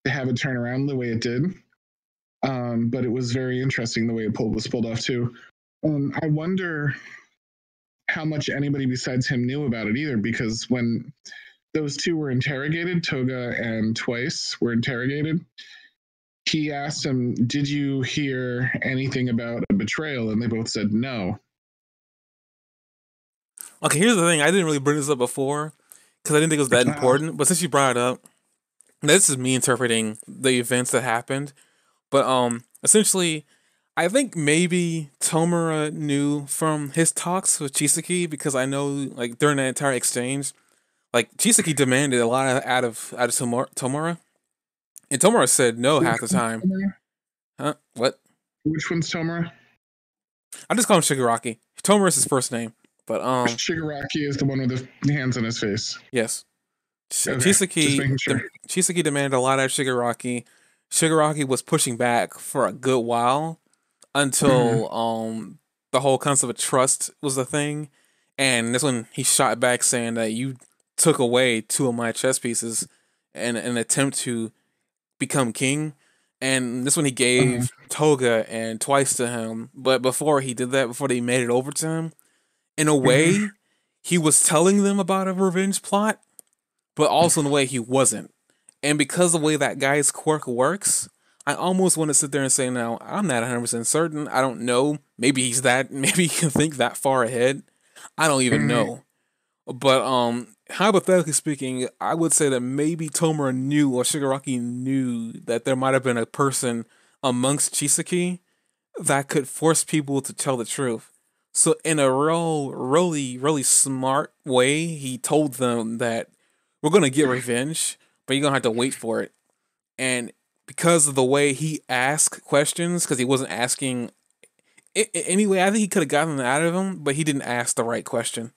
to have it turn around the way it did. But it was very interesting the way it was pulled off too. I wonder how much anybody besides him knew about it either, because when those two were interrogated, Toga and Twice were interrogated, he asked him, did you hear anything about a betrayal? And they both said no. okay. Here's the thing. I didn't really bring this up before because I didn't think it was that important. But since you brought it up, this is me interpreting the events that happened. But essentially, I think maybe Tomura knew from his talks with Chisaki because I know like during that entire exchange, like Chisaki demanded a lot out of Tomura, and Tomura said no half the time. Huh? What? Which one's Tomura? I just call him Shigaraki. Tomura is his first name, but Shigaraki is the one with the hands on his face. yes, Okay, just making sure. Chisaki demanded a lot out of Shigaraki. Shigaraki was pushing back for a good while until the whole concept of trust was the thing, and that's when he shot back saying that you took away two of my chess pieces in an attempt to become king, and this when he gave Toga and Twice to him. But before he did that, before they made it over to him, in a way, he was telling them about a revenge plot, but also in a way he wasn't. And because of the way that guy's quirk works, I almost want to sit there and say, now, I'm not 100% certain. I don't know. Maybe maybe he can think that far ahead. I don't even know. But hypothetically speaking, I would say that maybe Tomura knew or Shigaraki knew that there might have been a person amongst Chisaki that could force people to tell the truth. So in a really smart way, he told them that we're gonna get revenge, but you're gonna have to wait for it. And because of the way he asked questions, because he wasn't asking Anyway, I think he could have gotten it out of him, but he didn't ask the right question.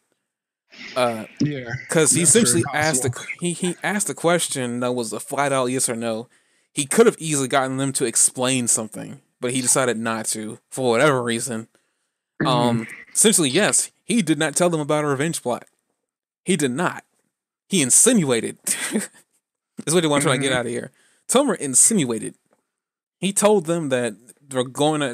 Yeah, Because he that's very essentially asked possible. he asked a question that was a flat out yes or no. He could have easily gotten them to explain something, but he decided not to for whatever reason. Mhm. Essentially, yes, he did not tell them about a revenge plot. He did not. He insinuated. That's what they want to try to get Mhm. out of here. Tomer insinuated. He told them that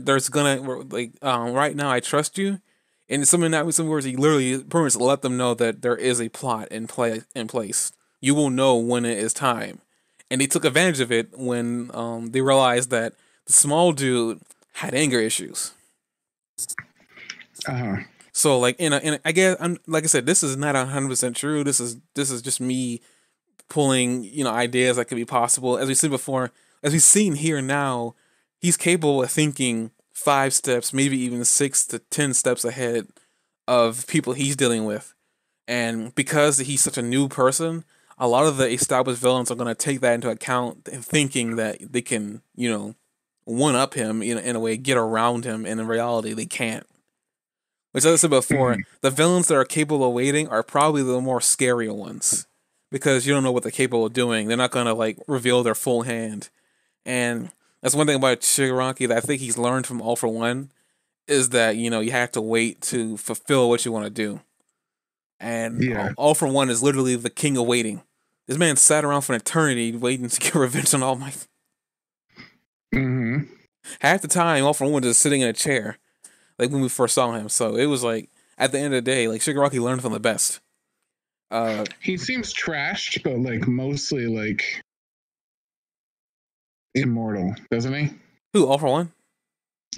there's gonna like right now I trust you, and some words he literally pretty much let them know that there is a plot in place. You will know when it is time, and they took advantage of it when they realized that the small dude had anger issues. Uh-huh. So like I guess I'm like I said, this is not 100% true. This is just me pulling ideas that could be possible. As we said before, as we've seen here now, he's capable of thinking 5 steps, maybe even 6 to 10 steps ahead of people he's dealing with. And because he's such a new person, a lot of the established villains are going to take that into account and thinking that they can, one up him in a way, get around him. And in reality, they can't. Which, as I said before, Mhm. the villains that are capable of waiting are probably the more scarier ones because you don't know what they're capable of doing. They're not going to like reveal their full hand. And that's one thing about Shigaraki that I think he's learned from All for One is that you have to wait to fulfill what you want to do. And Yeah. All for One is literally the king of waiting. This man sat around for an eternity waiting to get revenge on All Might. Mhm. Half the time, All for One was just sitting in a chair, like when we first saw him. So it was like at the end of the day, like Shigaraki learned from the best. He seems trashed, but like mostly like immortal, doesn't he? Who? All for One?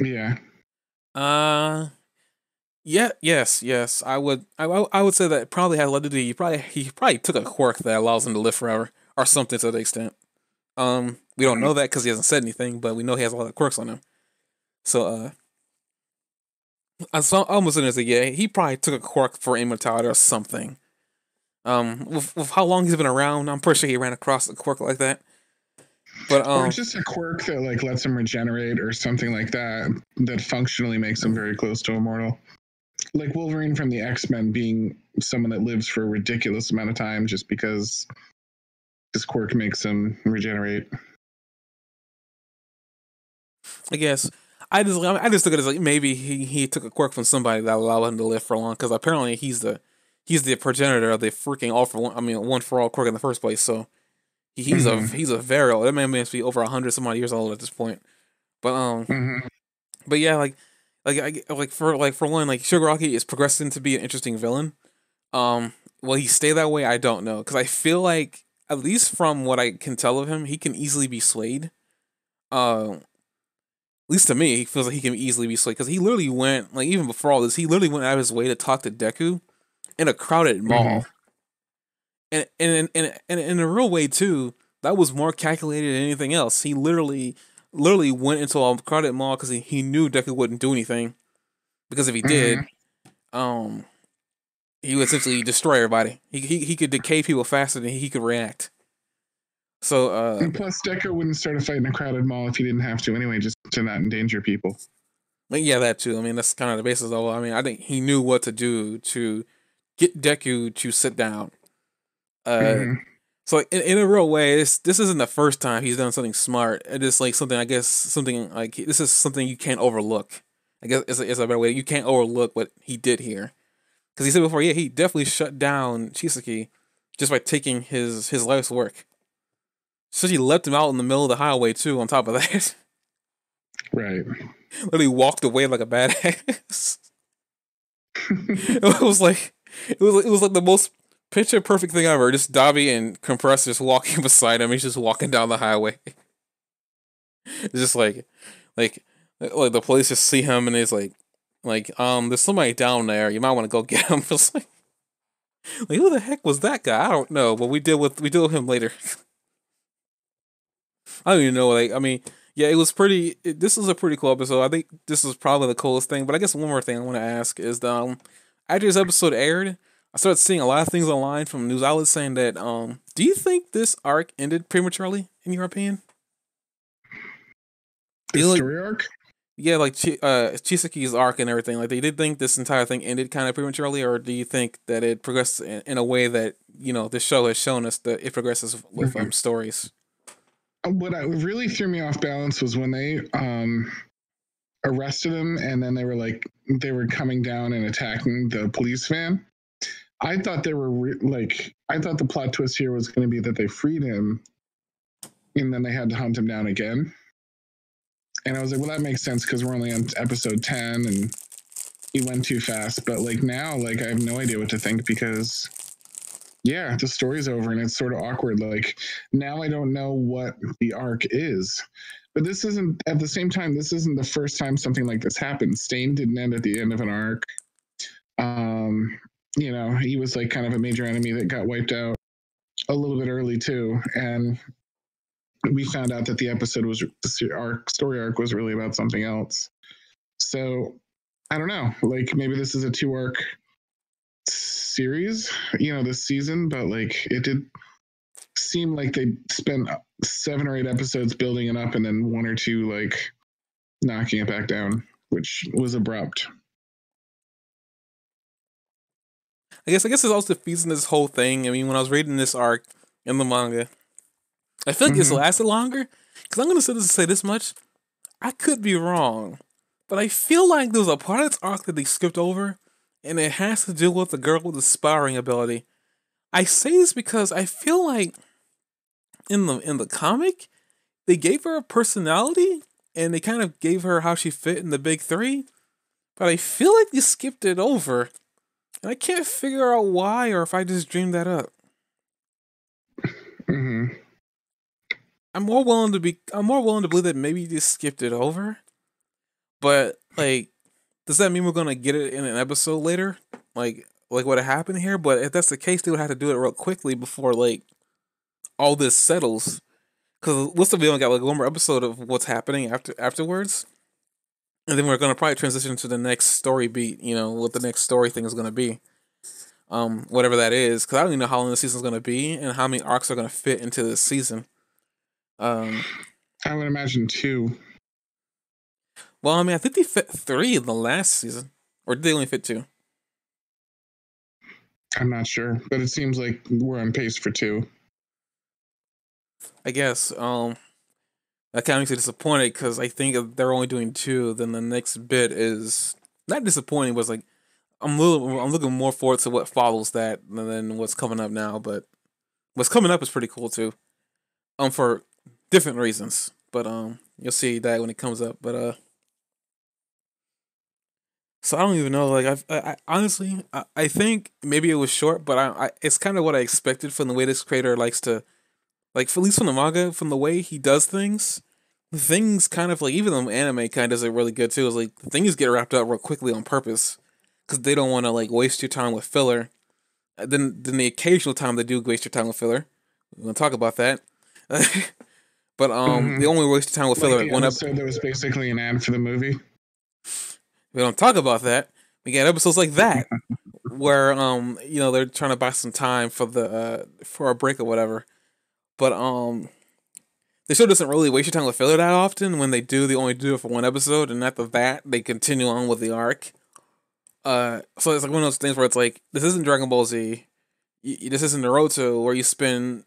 Yeah. Uh, yeah, yes. I would say that probably had a lot to do. He probably took a quirk that allows him to live forever, or something to the extent. We don't know that because he hasn't said anything, but we know he has a lot of quirks on him. So, I saw almost in as a yeah, he probably took a quirk for immortality or something. With how long he's been around, I'm pretty sure he ran across a quirk like that. But Or just a quirk that like lets him regenerate or something like that that functionally makes him very close to immortal. Like Wolverine from the X-Men being someone that lives for a ridiculous amount of time just because his quirk makes him regenerate. I guess I just took it as like maybe he took a quirk from somebody that allowed him to live for long because apparently he's the progenitor of the freaking all for one. I mean, one for all quirk in the first place. So Mhm. he's a very old. That man must be over 100 some odd years old at this point. But Mhm. but yeah, like for one, like Shigaraki is progressing to be an interesting villain. Will he stay that way? I don't know because I feel like at least from what I can tell of him, he can easily be swayed. At least to me, he feels like he can easily be swayed because he literally went like even before all this, he literally went out of his way to talk to Deku in a crowded Mhm. mall, and in a real way too. That was more calculated than anything else. He literally went into a crowded mall because he knew Deku wouldn't do anything. Because if he did, Mhm. um, he would essentially destroy everybody. He could decay people faster than he could react. So And plus, Deco wouldn't start a fight in a crowded mall if he didn't have to anyway, just to not endanger people. but yeah, that too. I mean, that's kind of the basis of it. I mean, I think he knew what to do to get Deku to sit down. Uh, Mhm. so in a real way, this isn't the first time he's done something smart. It is like something I guess something like this is something you can't overlook. I guess it's a better way. You can't overlook what he did here because he said before, yeah, he definitely shut down Chisaki just by taking his life's work. So he left him out in the middle of the highway too. On top of that, Right. literally walked away like a badass. It was like it was like the most picture perfect thing ever. Just Dobby and Compressor just walking beside him. He's just walking down the highway. It's just like the police just see him and he's like there's somebody down there. You might want to go get him. It's like who the heck was that guy? I don't know, but we deal with him later. I don't even know. Like, I mean, yeah, it was pretty. This was a pretty cool episode. I think this was probably the coolest thing. But I guess one more thing I want to ask is, after this episode aired, I started seeing a lot of things online from news outlets saying that, do you think this arc ended prematurely? In your opinion, The you like, story arc? Yeah, like Chisaki's arc and everything. Like, they did think this entire thing ended kind of prematurely, or do you think that it progressed in a way that the show has shown us that it progresses with Mhm. stories? What really threw me off balance was when they arrested him, and then they were coming down and attacking the police van. I thought they were I thought the plot twist here was going to be that they freed him, and then they had to hunt him down again. And I was like, well, that makes sense because we're only on episode 10, and he went too fast. But like now, like I have no idea what to think because yeah, the story's over and it's sort of awkward. Like now I don't know what the arc is. But this isn't at the same time, this isn't the first time something like this happened. Stain didn't end at the end of an arc. Um, he was like kind of a major enemy that got wiped out a little bit early too. And we found out that the episode was the story arc was really about something else. So I don't know. Like maybe this is a 2 arc series, this season, but like it did seem like they spent 7 or 8 episodes building it up and then 1 or 2 like knocking it back down, which was abrupt. I guess it's also defeating this whole thing. I mean, when I was reading this arc in the manga, I feel like it's lasted longer. Because I'm gonna say this much, I could be wrong, but I feel like there was a part of this arc that they skipped over, and it has to do with the girl with the sparring ability. I say this because I feel like in the comic, they gave her a personality, and they kind of gave her how she fit in the big three. But I feel like they skipped it over, and I can't figure out why, or if I just dreamed that up. Mm-hmm. I'm more willing to believe that maybe you just skipped it over. But like, does that mean we're gonna get it in an episode later? Like what happened here? But if that's the case, they would have to do it real quickly before like all this settles. Because what's the we only got like one more episode of what's happening afterwards, and then we're gonna probably transition to the next story beat. What the next story thing is gonna be. Whatever that is, because I don't even know how long the season's gonna be and how many arcs are gonna fit into this season. I would imagine 2. Well, I mean, I think they fit 3 in the last season, or did they only fit 2? I'm not sure, but it seems like we're on pace for 2. I guess. That kind of makes me disappointed because I think if they're only doing 2, then the next bit is not disappointing, but it's like I'm looking more forward to what follows that than what's coming up now. But what's coming up is pretty cool too. For different reasons, but you'll see that when it comes up. But so I don't even know. Like I honestly, I think maybe it was short, but I it's kind of what I expected from the way this creator likes to, like, at least from the manga, from the way he does things. Things kind of like, even the anime kind of does it really good too. Is like things get wrapped up real quickly on purpose because they don't want to like waste your time with filler. Then the occasional time they do waste your time with filler, we're gonna talk about that. But they only waste your time with filler Like like the one episode that was basically an ad for the movie. We don't talk about that. We get episodes like that where they're trying to buy some time for the for a break or whatever. But the show doesn't really waste your time with filler that often. When they do, they only do it for one episode, and after that, they continue on with the arc. So it's like one of those things where it's like, this isn't Dragon Ball Z, this isn't Naruto, where you spend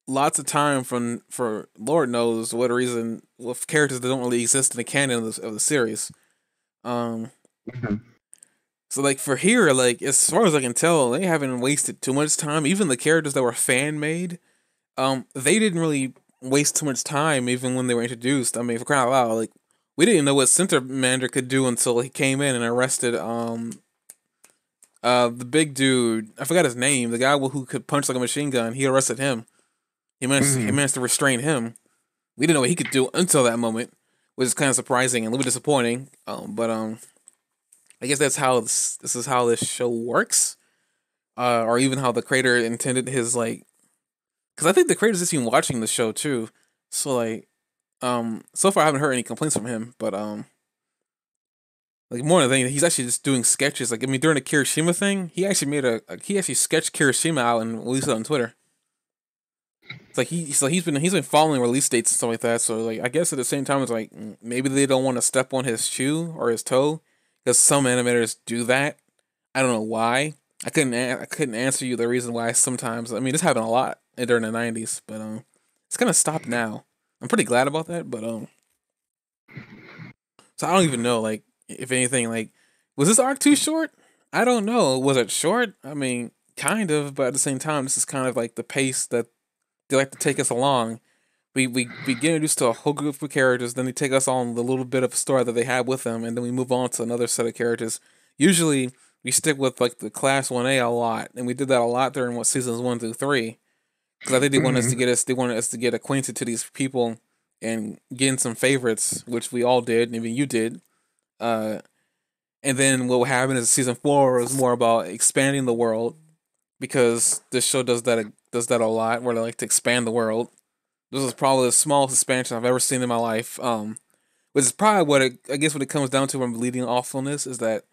lots of time for Lord knows what reason with characters that don't really exist in the canon of the series. Um, so like for here, like as far as I can tell, they haven't wasted too much time. Even the characters that were fan made, they didn't really waste too much time even when they were introduced. I mean, for crying out loud, like we didn't know what Center Commander could do until he came in and arrested the big dude. I forgot his name. The guy who could punch like a machine gun. He arrested him. He managed to restrain him. We didn't know what he could do until that moment, which is kind of surprising and a little bit disappointing. But I guess that's how this is how this show works, or even how the creator intended his like. Because I think the creator's just been watching the show too, so like, so far I haven't heard any complaints from him. But like more than anything, he's actually just doing sketches. Like I mean, during the Kirishima thing, he actually made he actually sketched Kirishima out and released it on Twitter. It's like he's been following release dates and stuff like that. So like I guess at the same time it's like maybe they don't want to step on his shoe or his toe because some animators do that. I don't know why. I couldn't answer you the reason why. Sometimes I mean this happened a lot during the '90s, but it's kind of stopped now. I'm pretty glad about that, but so I don't even know like if anything like was this arc too short? I don't know. Was it short? I mean, kind of, but at the same time, this is kind of like the pace that they like to take us along. We get introduced to a whole group of characters, then they take us on the little bit of story that they have with them, and then we move on to another set of characters. Usually, we stick with like the Class 1A a lot, and we did that a lot during what seasons 1 through 3. Because I think they wanted us to get acquainted to these people and getting some favorites, which we all did, and even you did. Uh, and then what happened is season 4 was more about expanding the world because this show does that a lot, where they like to expand the world. This is probably the smallest expansion I've ever seen in my life. Which is probably I guess what it comes down to when I'm leading off on this is that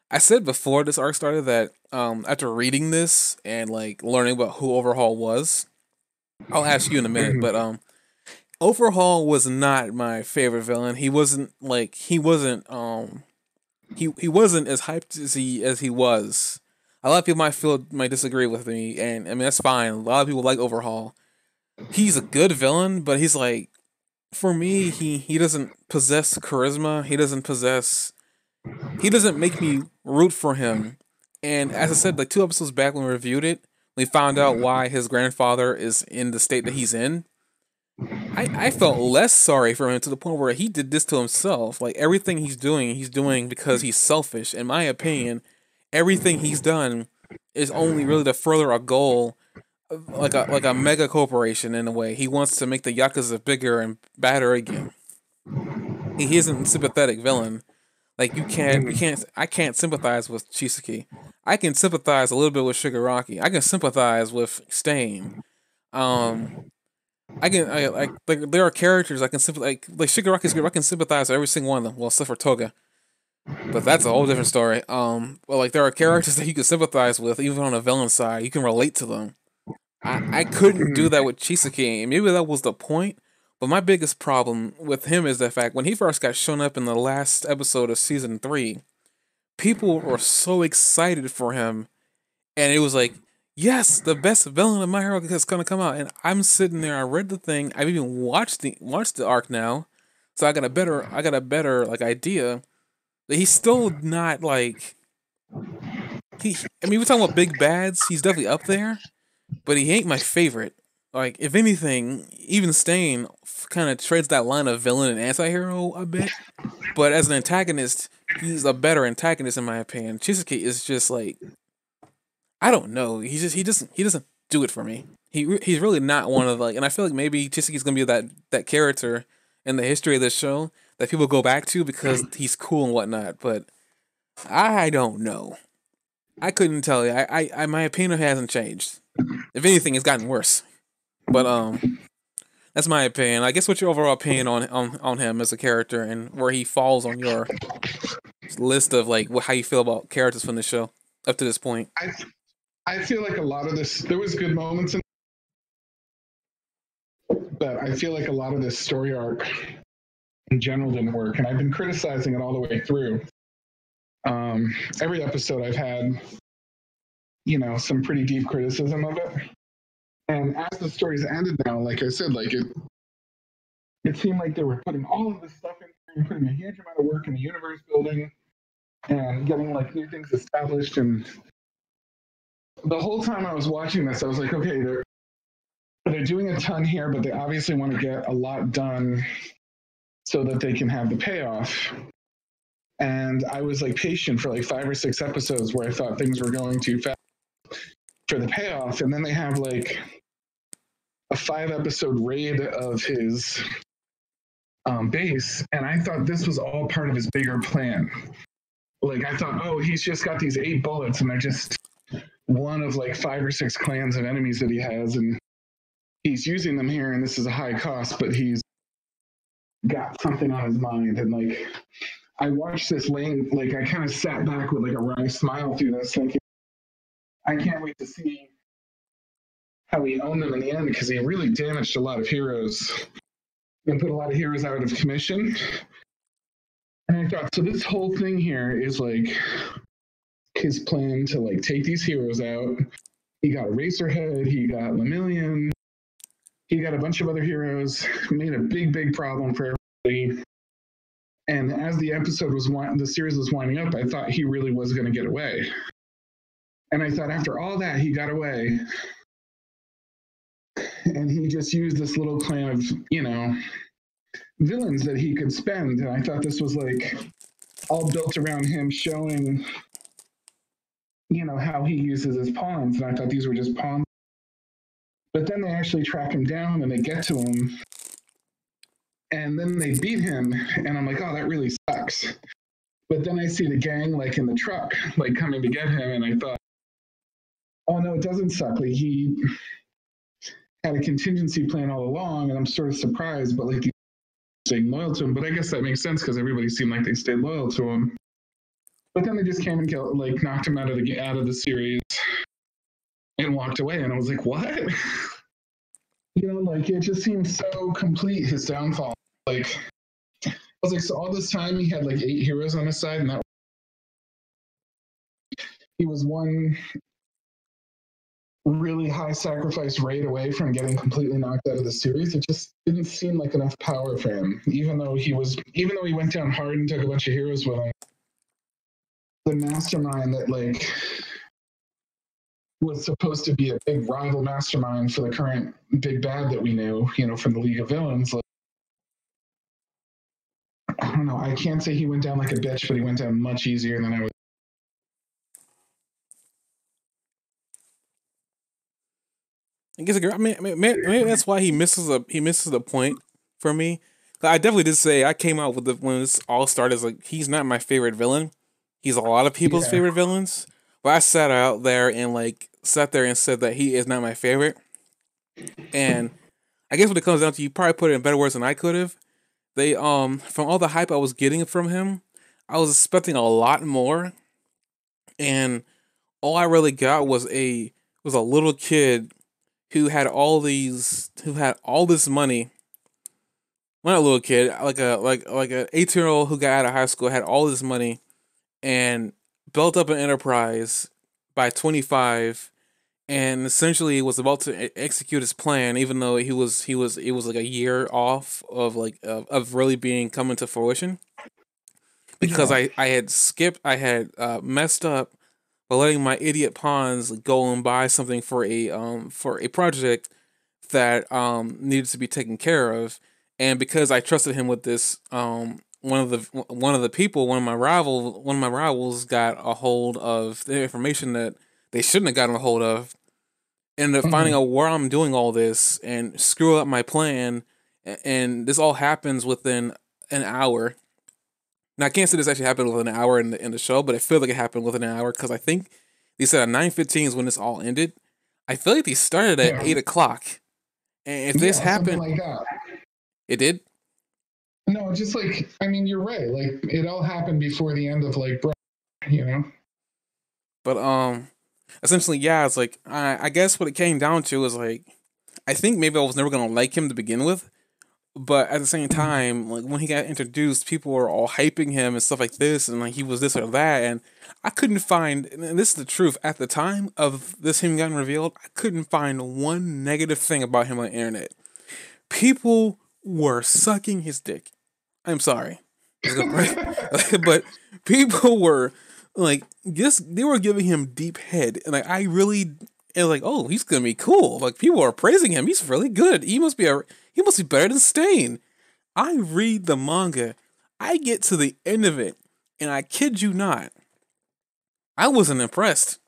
I said before this arc started that after reading this and like learning about who Overhaul was, I'll ask you in a minute, but Overhaul was not my favorite villain. He wasn't as hyped as he was. A lot of people might disagree with me, and I mean that's fine. A lot of people like Overhaul. He's a good villain, but he's like for me he doesn't possess charisma. He doesn't make me root for him. And as I said, like 2 episodes back when we reviewed it, we found out why his grandfather is in the state that he's in. I felt less sorry for him to the point where he did this to himself. Like everything he's doing because he's selfish. In my opinion, everything he's done is only really to further a goal, like a mega corporation in a way. He wants to make the Yakuza bigger and badder again. He isn't a sympathetic villain. Like I can't sympathize with Chisaki. I can sympathize a little bit with Shigaraki. I can sympathize with Stain. Um, like there are characters I can like Shigaraki's group. I can sympathize with every single one of them. Well, except for Toga, but that's a whole different story. But like there are characters that you can sympathize with, even on the villain side. You can relate to them. I couldn't do that with Chisaki, and maybe that was the point. But my biggest problem with him is the fact when he first got shown up in the last episode of season 3, people were so excited for him, and it was like, yes, the best villain of My Hero is gonna come out. And I'm sitting there. I read the thing. I've even watched the arc now, so I got a better like idea. But he's still not like he. I mean, we're talking about big bads. He's definitely up there, but he ain't my favorite. Like, if anything, even Stain kind of treads that line of villain and anti-hero a bit. But as an antagonist, he's a better antagonist in my opinion. Chisaki is just like, I don't know. He doesn't do it for me. He's really not one of like, and I feel like maybe Chisaki's gonna be that character in the history of this show that people go back to because he's cool and whatnot. But I don't know. I couldn't tell you. I my opinion hasn't changed. If anything, it's gotten worse. But that's my opinion. I guess what's your overall opinion on him as a character and where he falls on your list of like how you feel about characters from the show up to this point? I feel like a lot of this, there was good moments in, but I feel like a lot of this story arc in general didn't work, and I've been criticizing it all the way through. Every episode I've had, some pretty deep criticism of it. And as the story's ended now, like I said, like it seemed like they were putting all of this stuff in there and putting a huge amount of work in the universe building and getting like new things established. And the whole time I was watching this, I was like, okay, they're doing a ton here, but they obviously want to get a lot done so that they can have the payoff. And I was like patient for like 5 or 6 episodes where I thought things were going too fast for the payoff. And then they have like a 5-episode raid of his base. And I thought this was all part of his bigger plan. Like I thought, oh, he's just got these 8 bullets and they're just one of like 5 or 6 clans of enemies that he has. And he's using them here. And this is a high cost, but he's got something on his mind. And like, I watched this lane, like I kind of sat back with like a wry smile through this thinking, I can't wait to see how he owned them in the end, because he really damaged a lot of heroes and put a lot of heroes out of commission. And I thought, so this whole thing here is like his plan to like take these heroes out. He got Eraserhead, he got Lemillion, he got a bunch of other heroes, made a big problem for everybody. And as the series was winding up, I thought he really was going to get away. And I thought after all that, he got away. And he just used this little clan of, villains that he could spend. And I thought this was like all built around him showing, how he uses his pawns. And I thought these were just pawns. But then they actually track him down and they get to him. And then they beat him. And I'm like, oh, that really sucks. But then I see the gang like in the truck, like coming to get him. And I thought, oh, no, it doesn't suck. Like he had a contingency plan all along. And I'm sort of surprised, but like he's staying loyal to him. But I guess that makes sense because everybody seemed like they stayed loyal to him. But then they just came and knocked him out of the series and walked away. And I was like, what? It just seemed so complete, his downfall. Like, I was like, so all this time he had like 8 heroes on his side, and that he was one really high sacrifice rate away from getting completely knocked out of the series. It just didn't seem like enough power for him, even though he went down hard and took a bunch of heroes with him. The mastermind that like was supposed to be a big rival mastermind for the current big bad that we knew, from the League of Villains. Like, I don't know. I can't say he went down like a bitch, but he went down much easier than I was. I guess maybe that's why he misses the point for me. I definitely did say I came out with when this all started as like he's not my favorite villain. He's a lot of people's favorite villains. But I sat there and said that he is not my favorite. And I guess when it comes down to, you probably put it in better words than I could have. They from all the hype I was getting from him, I was expecting a lot more. And all I really got was a little kid who had all this money. Well, not a little kid, like a 18-year-old who got out of high school, had all this money and built up an enterprise by 25, and essentially was about to execute his plan, even though it was like a year off of really coming to fruition. Because I had messed up by letting my idiot pawns go and buy something for a project that needed to be taken care of, and because I trusted him with this, one of my rivals got a hold of the information that they shouldn't have gotten a hold of, ended up finding out where I'm doing all this and screw up my plan, and this all happens within an hour. Now, I can't say this actually happened within an hour in the show, but I feel like it happened within an hour because I think they said at 9:15 is when this all ended. I feel like they started at 8 o'clock. And if this happened, like that. It did? No, just like, I mean, you're right. Like, it all happened before the end of, like, But, essentially, yeah, it's like, I guess what it came down to is, like, I think maybe I was never going to like him to begin with. But at the same time, like, when he got introduced, people were all hyping him and stuff like this, and, like, he was this or that, and I couldn't find, and this is the truth, at the time of this him getting revealed, I couldn't find one negative thing about him on the internet. People were sucking his dick. I'm sorry. But people were, like, they were giving him deep head, and, like, oh, he's gonna be cool. Like, people are praising him. He's really good. He must be better than Stain. I read the manga. I get to the end of it, and I kid you not, I wasn't impressed.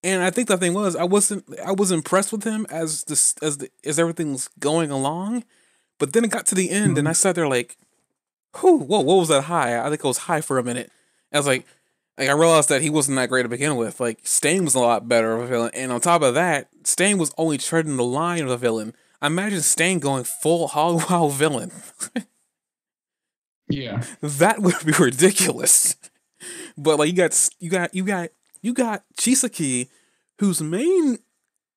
And I think the thing was, I was impressed with him as everything was going along, but then it got to the end, and I sat there like, whoa, what was that high? I think I was high for a minute. I was like I realized that he wasn't that great to begin with. Like, Stain was a lot better of a villain, and on top of that, Stain was only treading the line of a villain. Imagine Stain going full hog wild villain. Yeah, that would be ridiculous. But like, you got Chisaki, whose main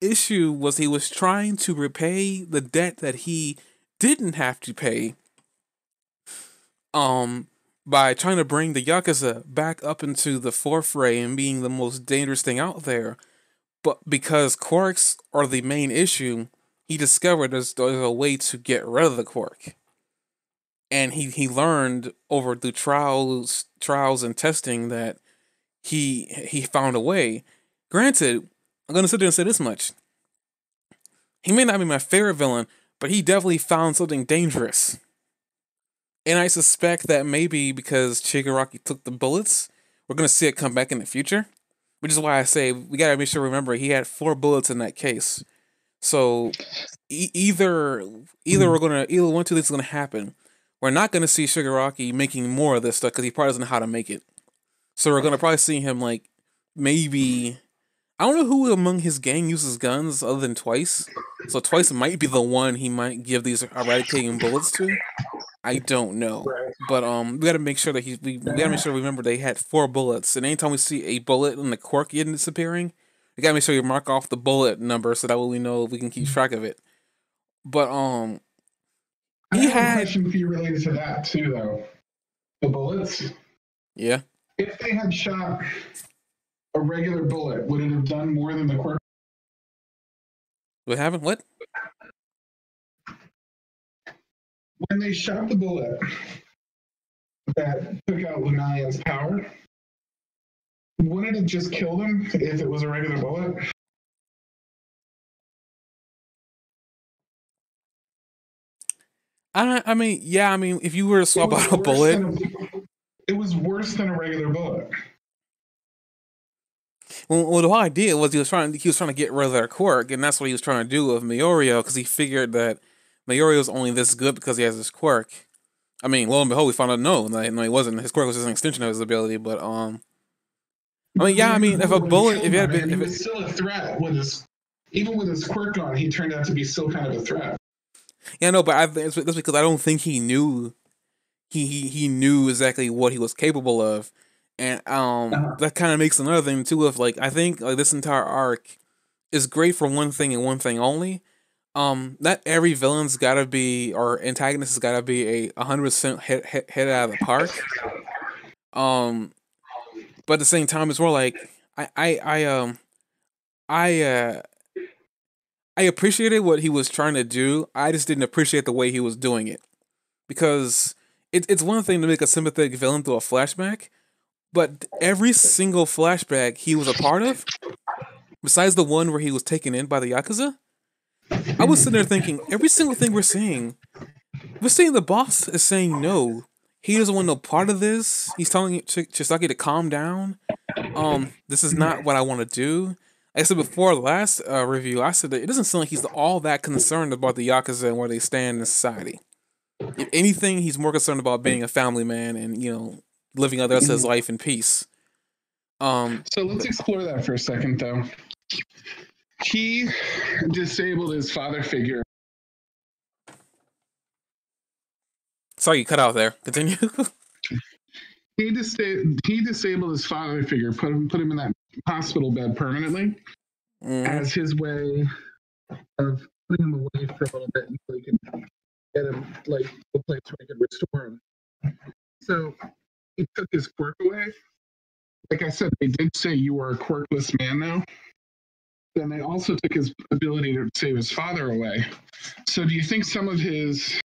issue was he was trying to repay the debt that he didn't have to pay um by trying to bring the Yakuza back up into the forefront and being the most dangerous thing out there. But because quirks are the main issue, he discovered there's a way to get rid of the quirk. And he learned over the trials and testing that he found a way. Granted, I'm gonna sit there and say this much. He may not be my favorite villain, but he definitely found something dangerous. And I suspect that maybe because Shigaraki took the bullets, we're gonna see it come back in the future. Which is why I say we gotta make sure to remember he had 4 bullets in that case. So either one two things is gonna happen. We're not gonna see Shigaraki making more of this stuff because he probably doesn't know how to make it. So we're gonna probably see him like maybe I don't know who among his gang uses guns other than Twice. So Twice might be the one he might give these eradicating bullets to. I don't know. Right. But we gotta make sure that we gotta make sure we remember they had 4 bullets. And anytime we see a bullet in the quirk disappearing, we gotta make sure we mark off the bullet number so that way we know we can keep track of it. But I have a question for you related to that too, though. The bullets. Yeah. If they had shot a regular bullet, would it have done more than the quirk? What happened? What? When they shot the bullet that took out Lunalian's power, wouldn't it just kill him if it was a regular bullet? I mean, yeah. I mean, if you were to swap out a bullet, it was worse than a regular bullet. Well, the whole idea was he was trying to get rid of their quirk, and that's what he was trying to do with Miorio, because he figured that Miorio's only this good because he has this quirk. I mean, lo and behold, we found out no, he wasn't. His quirk was just an extension of his ability. But I mean, yeah. I mean, if a bullet, if he had been, if it's still a threat with his, even with his quirk on, he turned out to be still kind of a threat. Yeah, no, but that's because I don't think he knew. He knew exactly what he was capable of. And that kind of makes another thing too. Of like, I think like this entire arc is great for one thing and one thing only. Not every villain's gotta be or antagonist has gotta be a 100% hit out of the park. But at the same time, it's more like I appreciated what he was trying to do. I just didn't appreciate the way he was doing it, because it's one thing to make a sympathetic villain through a flashback. But every single flashback he was a part of, besides the one where he was taken in by the Yakuza, I was sitting there thinking, every single thing we're seeing the boss is saying no. He doesn't want no part of this. He's telling Chisaki to calm down. This is not what I want to do. Like I said before the last review, I said that it doesn't seem like he's all that concerned about the Yakuza and where they stand in society. If anything, he's more concerned about being a family man and, living out the rest of his life in peace. So let's explore that for a second, though. He disabled his father figure. Sorry, you cut out there. Continue. He disabled his father figure, put him in that hospital bed permanently, as his way of putting him away for a little bit until he could get him like the place where he could restore him. So he took his quirk away. Like I said, they did say you are a quirkless man now. Then they also took his ability to save his father away. So do you think some of his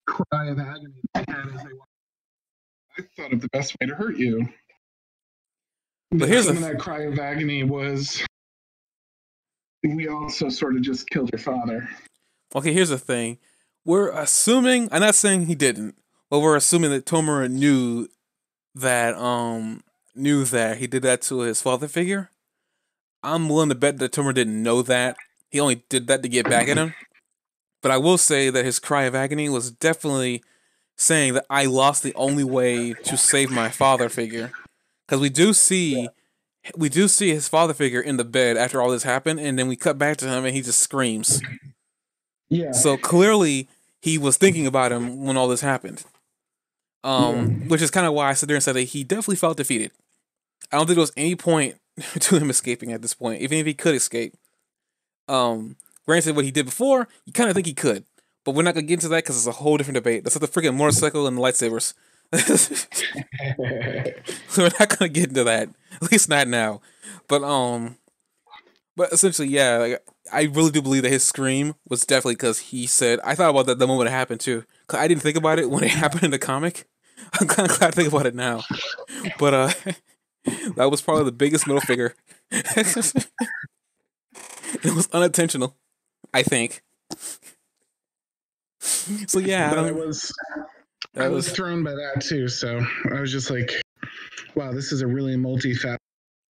cry of agony they had as they walked, I thought of the best way to hurt you? But here's some of that cry of agony was, we also sort of just killed your father. Okay, here's the thing. We're assuming, I'm not saying he didn't, but we're assuming that Tomura knew that he did that to his father figure. I'm willing to bet that Tomura didn't know that. He only did that to get back at him. But I will say that his cry of agony was definitely saying that I lost the only way to save my father figure. Because we do see his father figure in the bed after all this happened, and then we cut back to him and he just screams. Yeah. So clearly he was thinking about him when all this happened. Which is kind of why I sit there and said that he definitely felt defeated. I don't think there was any point to him escaping at this point, even if he could escape. Granted, what he did before, you kind of think he could, but we're not gonna get into that because it's a whole different debate. That's like the freaking motorcycle and the lightsabers. We're not gonna get into that, at least not now. But but essentially, yeah, like, I really do believe that his scream was definitely because he said. I thought about that the moment it happened too. 'Cause I didn't think about it when it happened in the comic. I'm kind of glad to think about it now. But that was probably the biggest middle finger. It was unintentional, I think. So yeah, But I was thrown by that too. So I was just like, wow, this is a really multi-faceted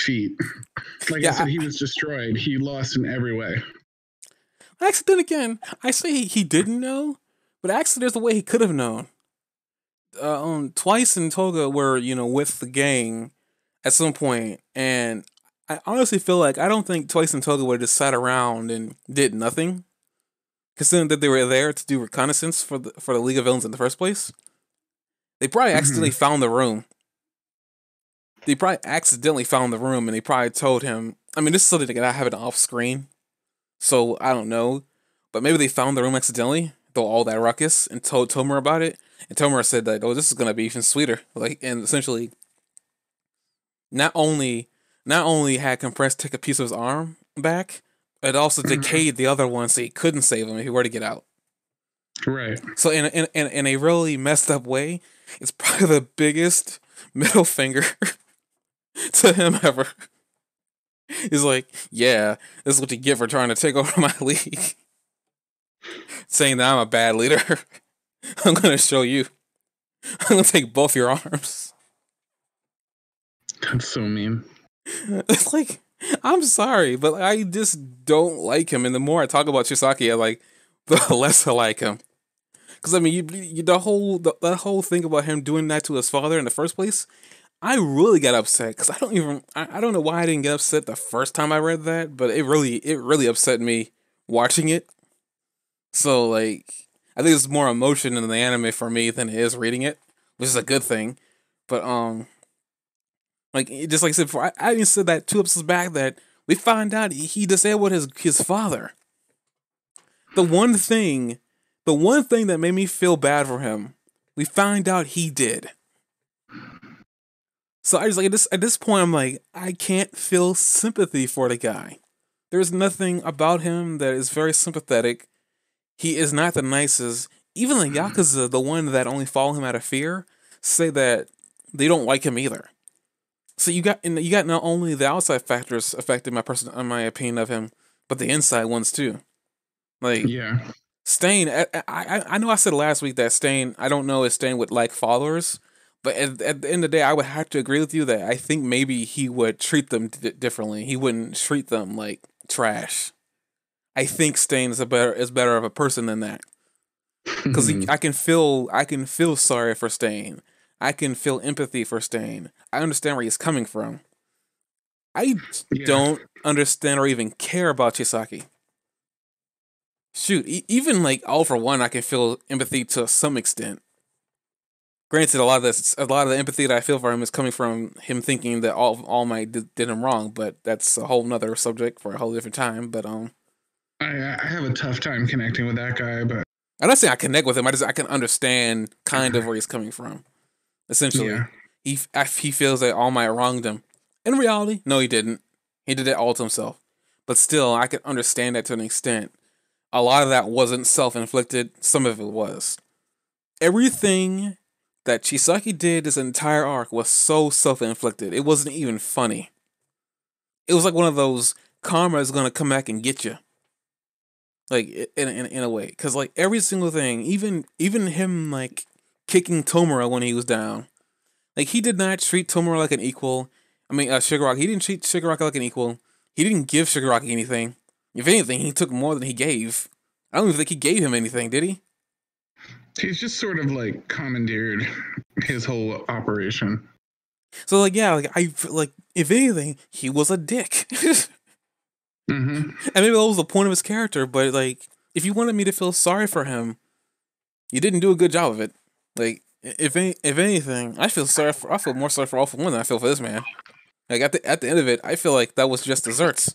feat. Like I said, he was destroyed. He lost in every way. Actually, then again, I say he didn't know, but actually, there's a way he could have known. Twice and Toga were, with the gang at some point, and I honestly feel like I don't think Twice and Toga would have just sat around and did nothing, considering that they were there to do reconnaissance for the League of Villains in the first place. They probably accidentally found the room. They probably accidentally found the room, and they probably told him. I mean, this is something that I have it off screen, so I don't know. But maybe they found the room accidentally, though all that ruckus, and told Tomura about it. And Tomura said that, oh, this is gonna be even sweeter. Like, and essentially, not only had Compressed take a piece of his arm back, it also decayed the other one, so he couldn't save him if he were to get out. Right. So in a really messed up way, it's probably the biggest middle finger to him ever. He's like, yeah, this is what you get for trying to take over my league. Saying that I'm a bad leader. I'm gonna show you. I'm gonna take both your arms. That's so mean. It's like, I'm sorry, but I just don't like him. And the more I talk about Chisaki, the less I like him. Because I mean, that whole thing about him doing that to his father in the first place, I really got upset because I don't know why I didn't get upset the first time I read that, but it really upset me watching it. So like, I think it's more emotion in the anime for me than it is reading it, which is a good thing. But like just like I said before, I even said that 2 episodes back that we find out he disabled his father. The one thing that made me feel bad for him, we find out he did. So I was like, at this point, I'm like, I can't feel sympathy for the guy. There's nothing about him that is very sympathetic. He is not the nicest. Even the Yakuza, the one that only follow him out of fear, say that they don't like him either. So you got not only the outside factors affecting my opinion of him, but the inside ones too. Like, yeah, Stain. I know I said last week that Stain. I don't know if Stain would like followers, but at the end of the day, I would have to agree with you that I think maybe he would treat them differently. He wouldn't treat them like trash. I think Stain is better of a person than that. Because I can feel sorry for Stain. I can feel empathy for Stain. I understand where he's coming from. I don't understand or even care about Chisaki. Shoot, even like All For One, I can feel empathy to some extent. Granted, a lot of the empathy that I feel for him is coming from him thinking that All Might did him wrong, but that's a whole nother subject for a whole different time. But I have a tough time connecting with that guy, but I'm not saying I connect with him. I can understand kind of where he's coming from. Essentially, he feels that All Might wronged him. In reality, no, he didn't. He did it all to himself. But still, I can understand that to an extent. A lot of that wasn't self-inflicted. Some of it was. Everything that Chisaki did this entire arc was so self-inflicted. It wasn't even funny. It was like one of those karma is gonna come back and get you. Like in a way, because like every single thing, even him like kicking Tomura when he was down, like he did not treat Tomura like an equal. I mean, Shigaraki, he didn't treat Shigaraki like an equal. He didn't give Shigaraki anything. If anything, he took more than he gave. I don't even think he gave him anything, did he? He's just sort of like commandeered his whole operation. So like, yeah, like if anything, he was a dick. And maybe that was the point of his character, but like, if you wanted me to feel sorry for him, you didn't do a good job of it. Like, if anything, I feel more sorry for All For One than I feel for this man. Like at the end of it, I feel like that was just desserts.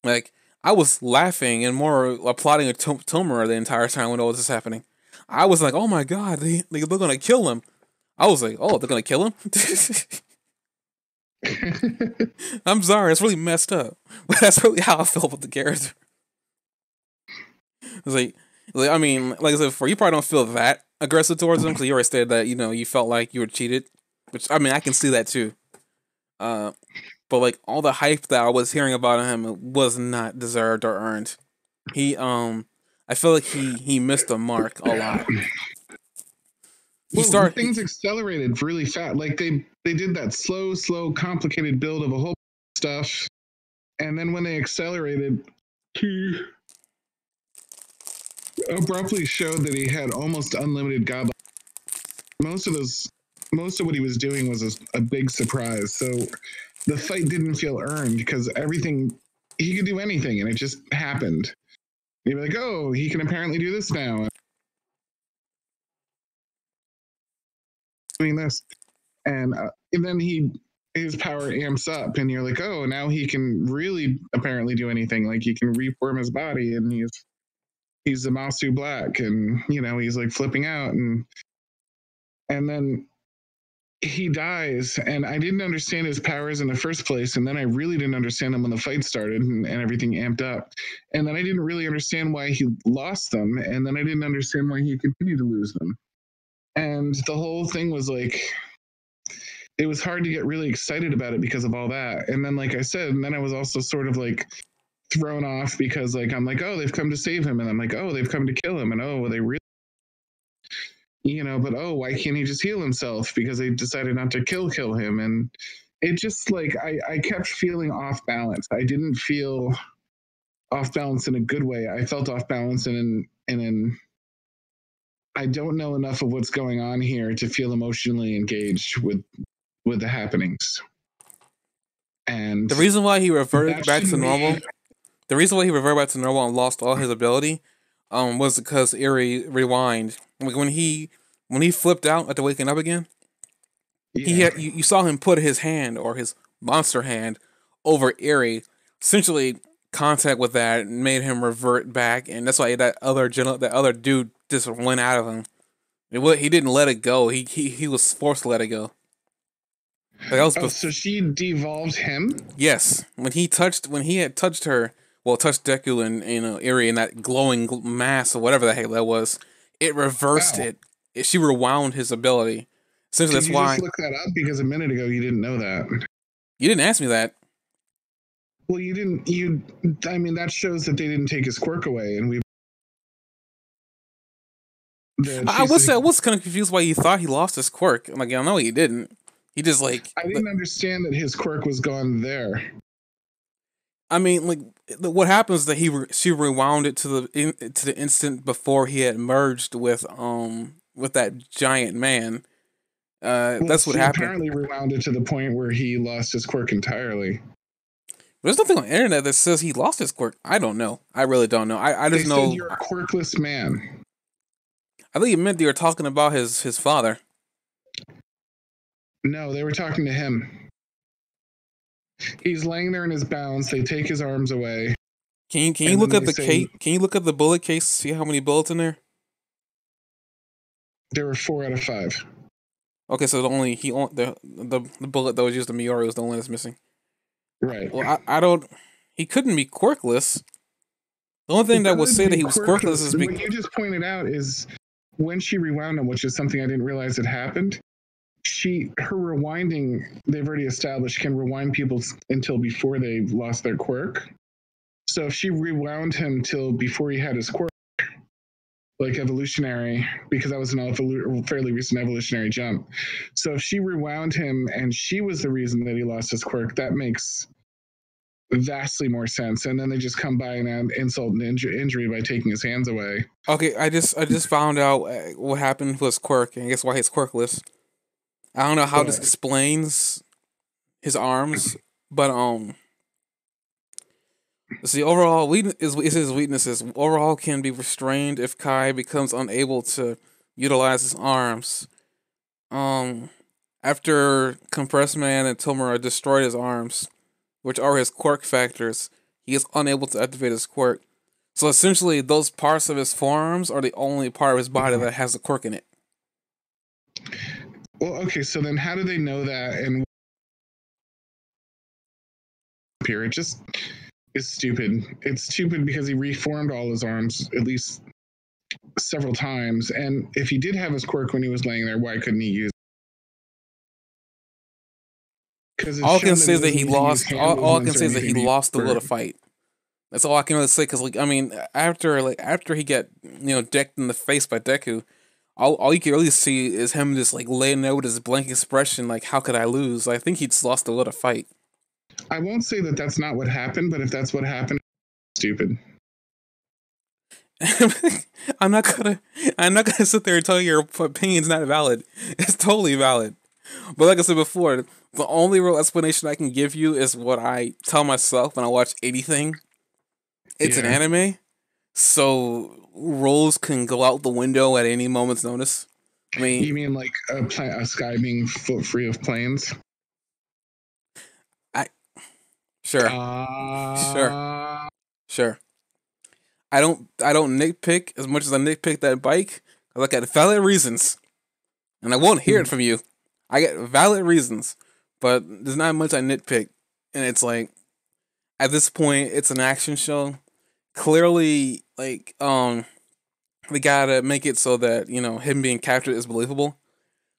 Like, I was laughing and more applauding Tomura the entire time when all this is happening. I was like, oh my god, they're gonna kill him. I was like, oh, they're gonna kill him? I'm sorry, it's really messed up. But that's really how I felt about the character. It's like I mean, like I said before, you probably don't feel that aggressive towards him because you already stated that, you felt like you were cheated. Which, I mean, I can see that too. But like all the hype that I was hearing about him was not deserved or earned. I feel like he missed the mark a lot. Things accelerated really fast. Like they did that slow, complicated build of a whole stuff, and then when they accelerated, he abruptly showed that he had almost unlimited god. Most of what he was doing was a big surprise. So the fight didn't feel earned because he could do anything, and it just happened. You'd be like, oh, he can apparently do this now. Doing this, and then his power amps up, and you're like, oh, now he can really apparently do anything. Like he can reform his body, and he's the Masu Black, and he's like flipping out, and then he dies, and I didn't understand his powers in the first place, and then I really didn't understand them when the fight started and everything amped up, and then I didn't really understand why he lost them, and then I didn't understand why he continued to lose them. And the whole thing was like, it was hard to get really excited about it because of all that. And then, like I said, and then I was also sort of like thrown off because like, I'm like, oh, they've come to save him. And I'm like, oh, they've come to kill him. And oh, well, they really, but oh, why can't he just heal himself? Because they decided not to kill him. And it just like, I kept feeling off balance. I didn't feel off balance in a good way. I felt off balance in I don't know enough of what's going on here to feel emotionally engaged with the happenings. And the reason why he reverted back to normal, and lost all his ability, was because Eri rewind. Like when he flipped out after waking up again, he had you saw him put his hand or his monster hand over Eri, essentially contact with that made him revert back, and that's why that other dude just went out of him. He didn't let it go. He was forced to let it go. Like so she devolved him? Yes, when he had touched her, touched Deku and Eri in that glowing mass or whatever the heck that was, it reversed it. She rewound his ability. Essentially, that's why. Just look that up because a minute ago you didn't know that. You didn't ask me that. Well, you didn't. I mean, that shows that they didn't take his quirk away, and we. I was kind of confused why you thought he lost his quirk. I'm like, I know he didn't. He just like. I didn't understand that his quirk was gone there. I mean, like, what happens is that she rewound it to the instant before he had merged with that giant man. That's what happened. Apparently rewound it to the point where he lost his quirk entirely. There's nothing on the internet that says he lost his quirk. I don't know. I really don't know. I just know you're a quirkless man. I think you meant they were talking about his father. No, they were talking to him. He's laying there in his bounds. They take his arms away. Can you look at the case? Can you look at the bullet case? See how many bullets in there? There were 4 out of 5. Okay, so the bullet that was used to Miori was the only that's missing. Right. Well, I don't. He couldn't be quirkless. The only thing that would say that he was quirkless is what you just pointed out is when she rewound him, which is something I didn't realize had happened. Her rewinding, they've already established, can rewind people until before they've lost their quirk. So if she rewound him till before he had his quirk, like evolutionary, because that was a fairly recent evolutionary jump. So if she rewound him and she was the reason that he lost his quirk, that makes vastly more sense. And then they just come by and insult and injury by taking his hands away. Okay, I just found out what happened with his quirk, and guess why he's quirkless. I don't know how this explains his arms, but see, overall is his weaknesses. Overall can be restrained if Kai becomes unable to utilize his arms. After Compressed Man and Tomura destroyed his arms, which are his quirk factors, he is unable to activate his quirk. So essentially, those parts of his forearms are the only part of his body that has a quirk in it. Well, okay, so then how do they know that? And here, it just is stupid. It's stupid because he reformed all his arms at least several times. And if he did have his quirk when he was laying there, why couldn't he use it? Because all I can say is that he lost. All I can say is that he lost the will to fight. That's all I can really say. Because like, I mean, after he got decked in the face by Deku, all you can really see is him just like laying there with his blank expression, like, how could I lose? I think he just lost the will to fight. I won't say that that's not what happened, but if that's what happened, it's stupid. I'm not gonna sit there and tell you your opinion's not valid. It's totally valid. But like I said before, the only real explanation I can give you is what I tell myself when I watch anything. It's an anime, so roles can go out the window at any moment's notice. I mean, you mean like a sky being free of planes? Sure. I don't nitpick as much as I nitpick that bike. I look at valid reasons, and I won't hear it from you. I get valid reasons, but there's not much I nitpick, and it's like at this point, it's an action show. Clearly, like they gotta make it so that him being captured is believable.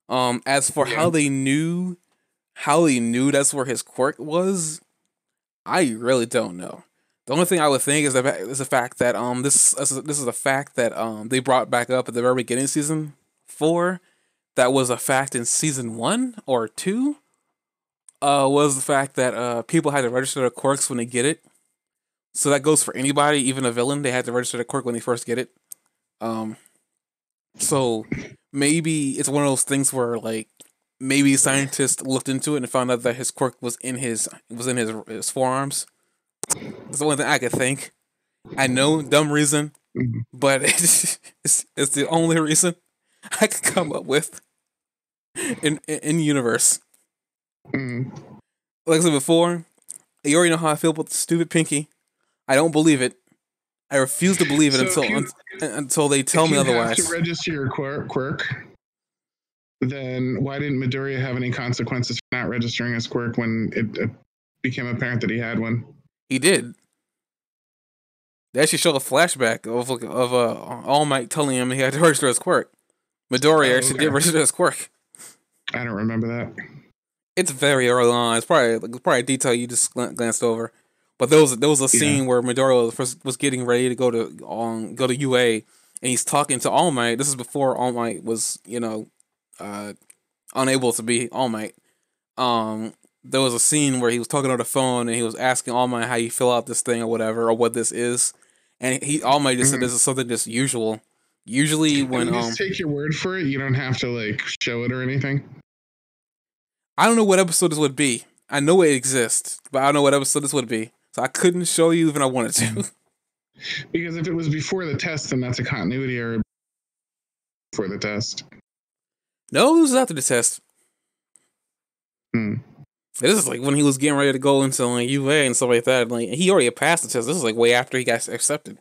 As for how they knew that's where his quirk was, I really don't know. The only thing I would think is the fact that this is a fact that they brought back up at the very beginning of season 4. That was a fact in season 1 or 2. Was the fact that people had to register their quirks when they get it. So that goes for anybody, even a villain. They had to register their quirk when they first get it. So maybe it's one of those things where like maybe scientists looked into it and found out that his quirk was in his forearms. That's the only thing I could think. I know, dumb reason, but it's the only reason I could come up with in universe. Like I said before, you already know how I feel about the stupid Pinky. I don't believe it. I refuse to believe it until they tell me otherwise. If you have to register your quirk, then why didn't Midoriya have any consequences for not registering his quirk when it became apparent that he had one? He did. They actually showed a flashback of All Might telling him he had to register his quirk. Midoriya actually did register his quirk. I don't remember that. It's very early on. It's probably a detail you just glanced over. But there was a scene where Midoriya was getting ready to go to UA, and he's talking to All Might. This is before All Might was unable to be All Might. There was a scene where he was talking on the phone and he was asking All Might how you fill out this thing or whatever, or what this is, and All Might just said this is something just usual. Usually when just take your word for it, you don't have to like show it or anything. I don't know what episode this would be. I know it exists, but I don't know what episode this would be. So I couldn't show you even I wanted to. Because if it was before the test, then that's a continuity error before the test. No, it was after the test. This is like when he was getting ready to go into like UA and stuff like that. Like he already passed the test. This is like way after he got accepted.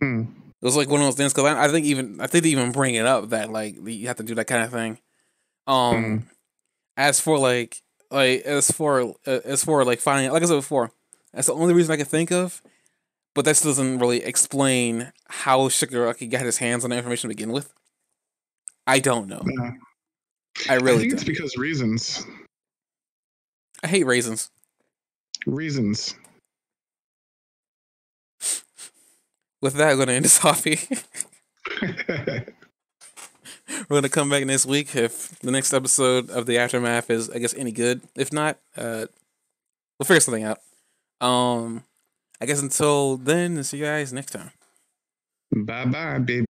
It was like one of those things because I think they even bring it up that like you have to do that kind of thing. As for finding, like I said before, that's the only reason I can think of. But that doesn't really explain how Shigaraki got his hands on the information to begin with. I don't know. Yeah. I really think don't. It's because reasons. I hate raisins. Reasons. With that, I'm going to end this hobby. We're going to come back next week if the next episode of the Aftermath is, I guess, any good. If not, we'll figure something out. I guess until then, see you guys next time. Bye-bye, baby.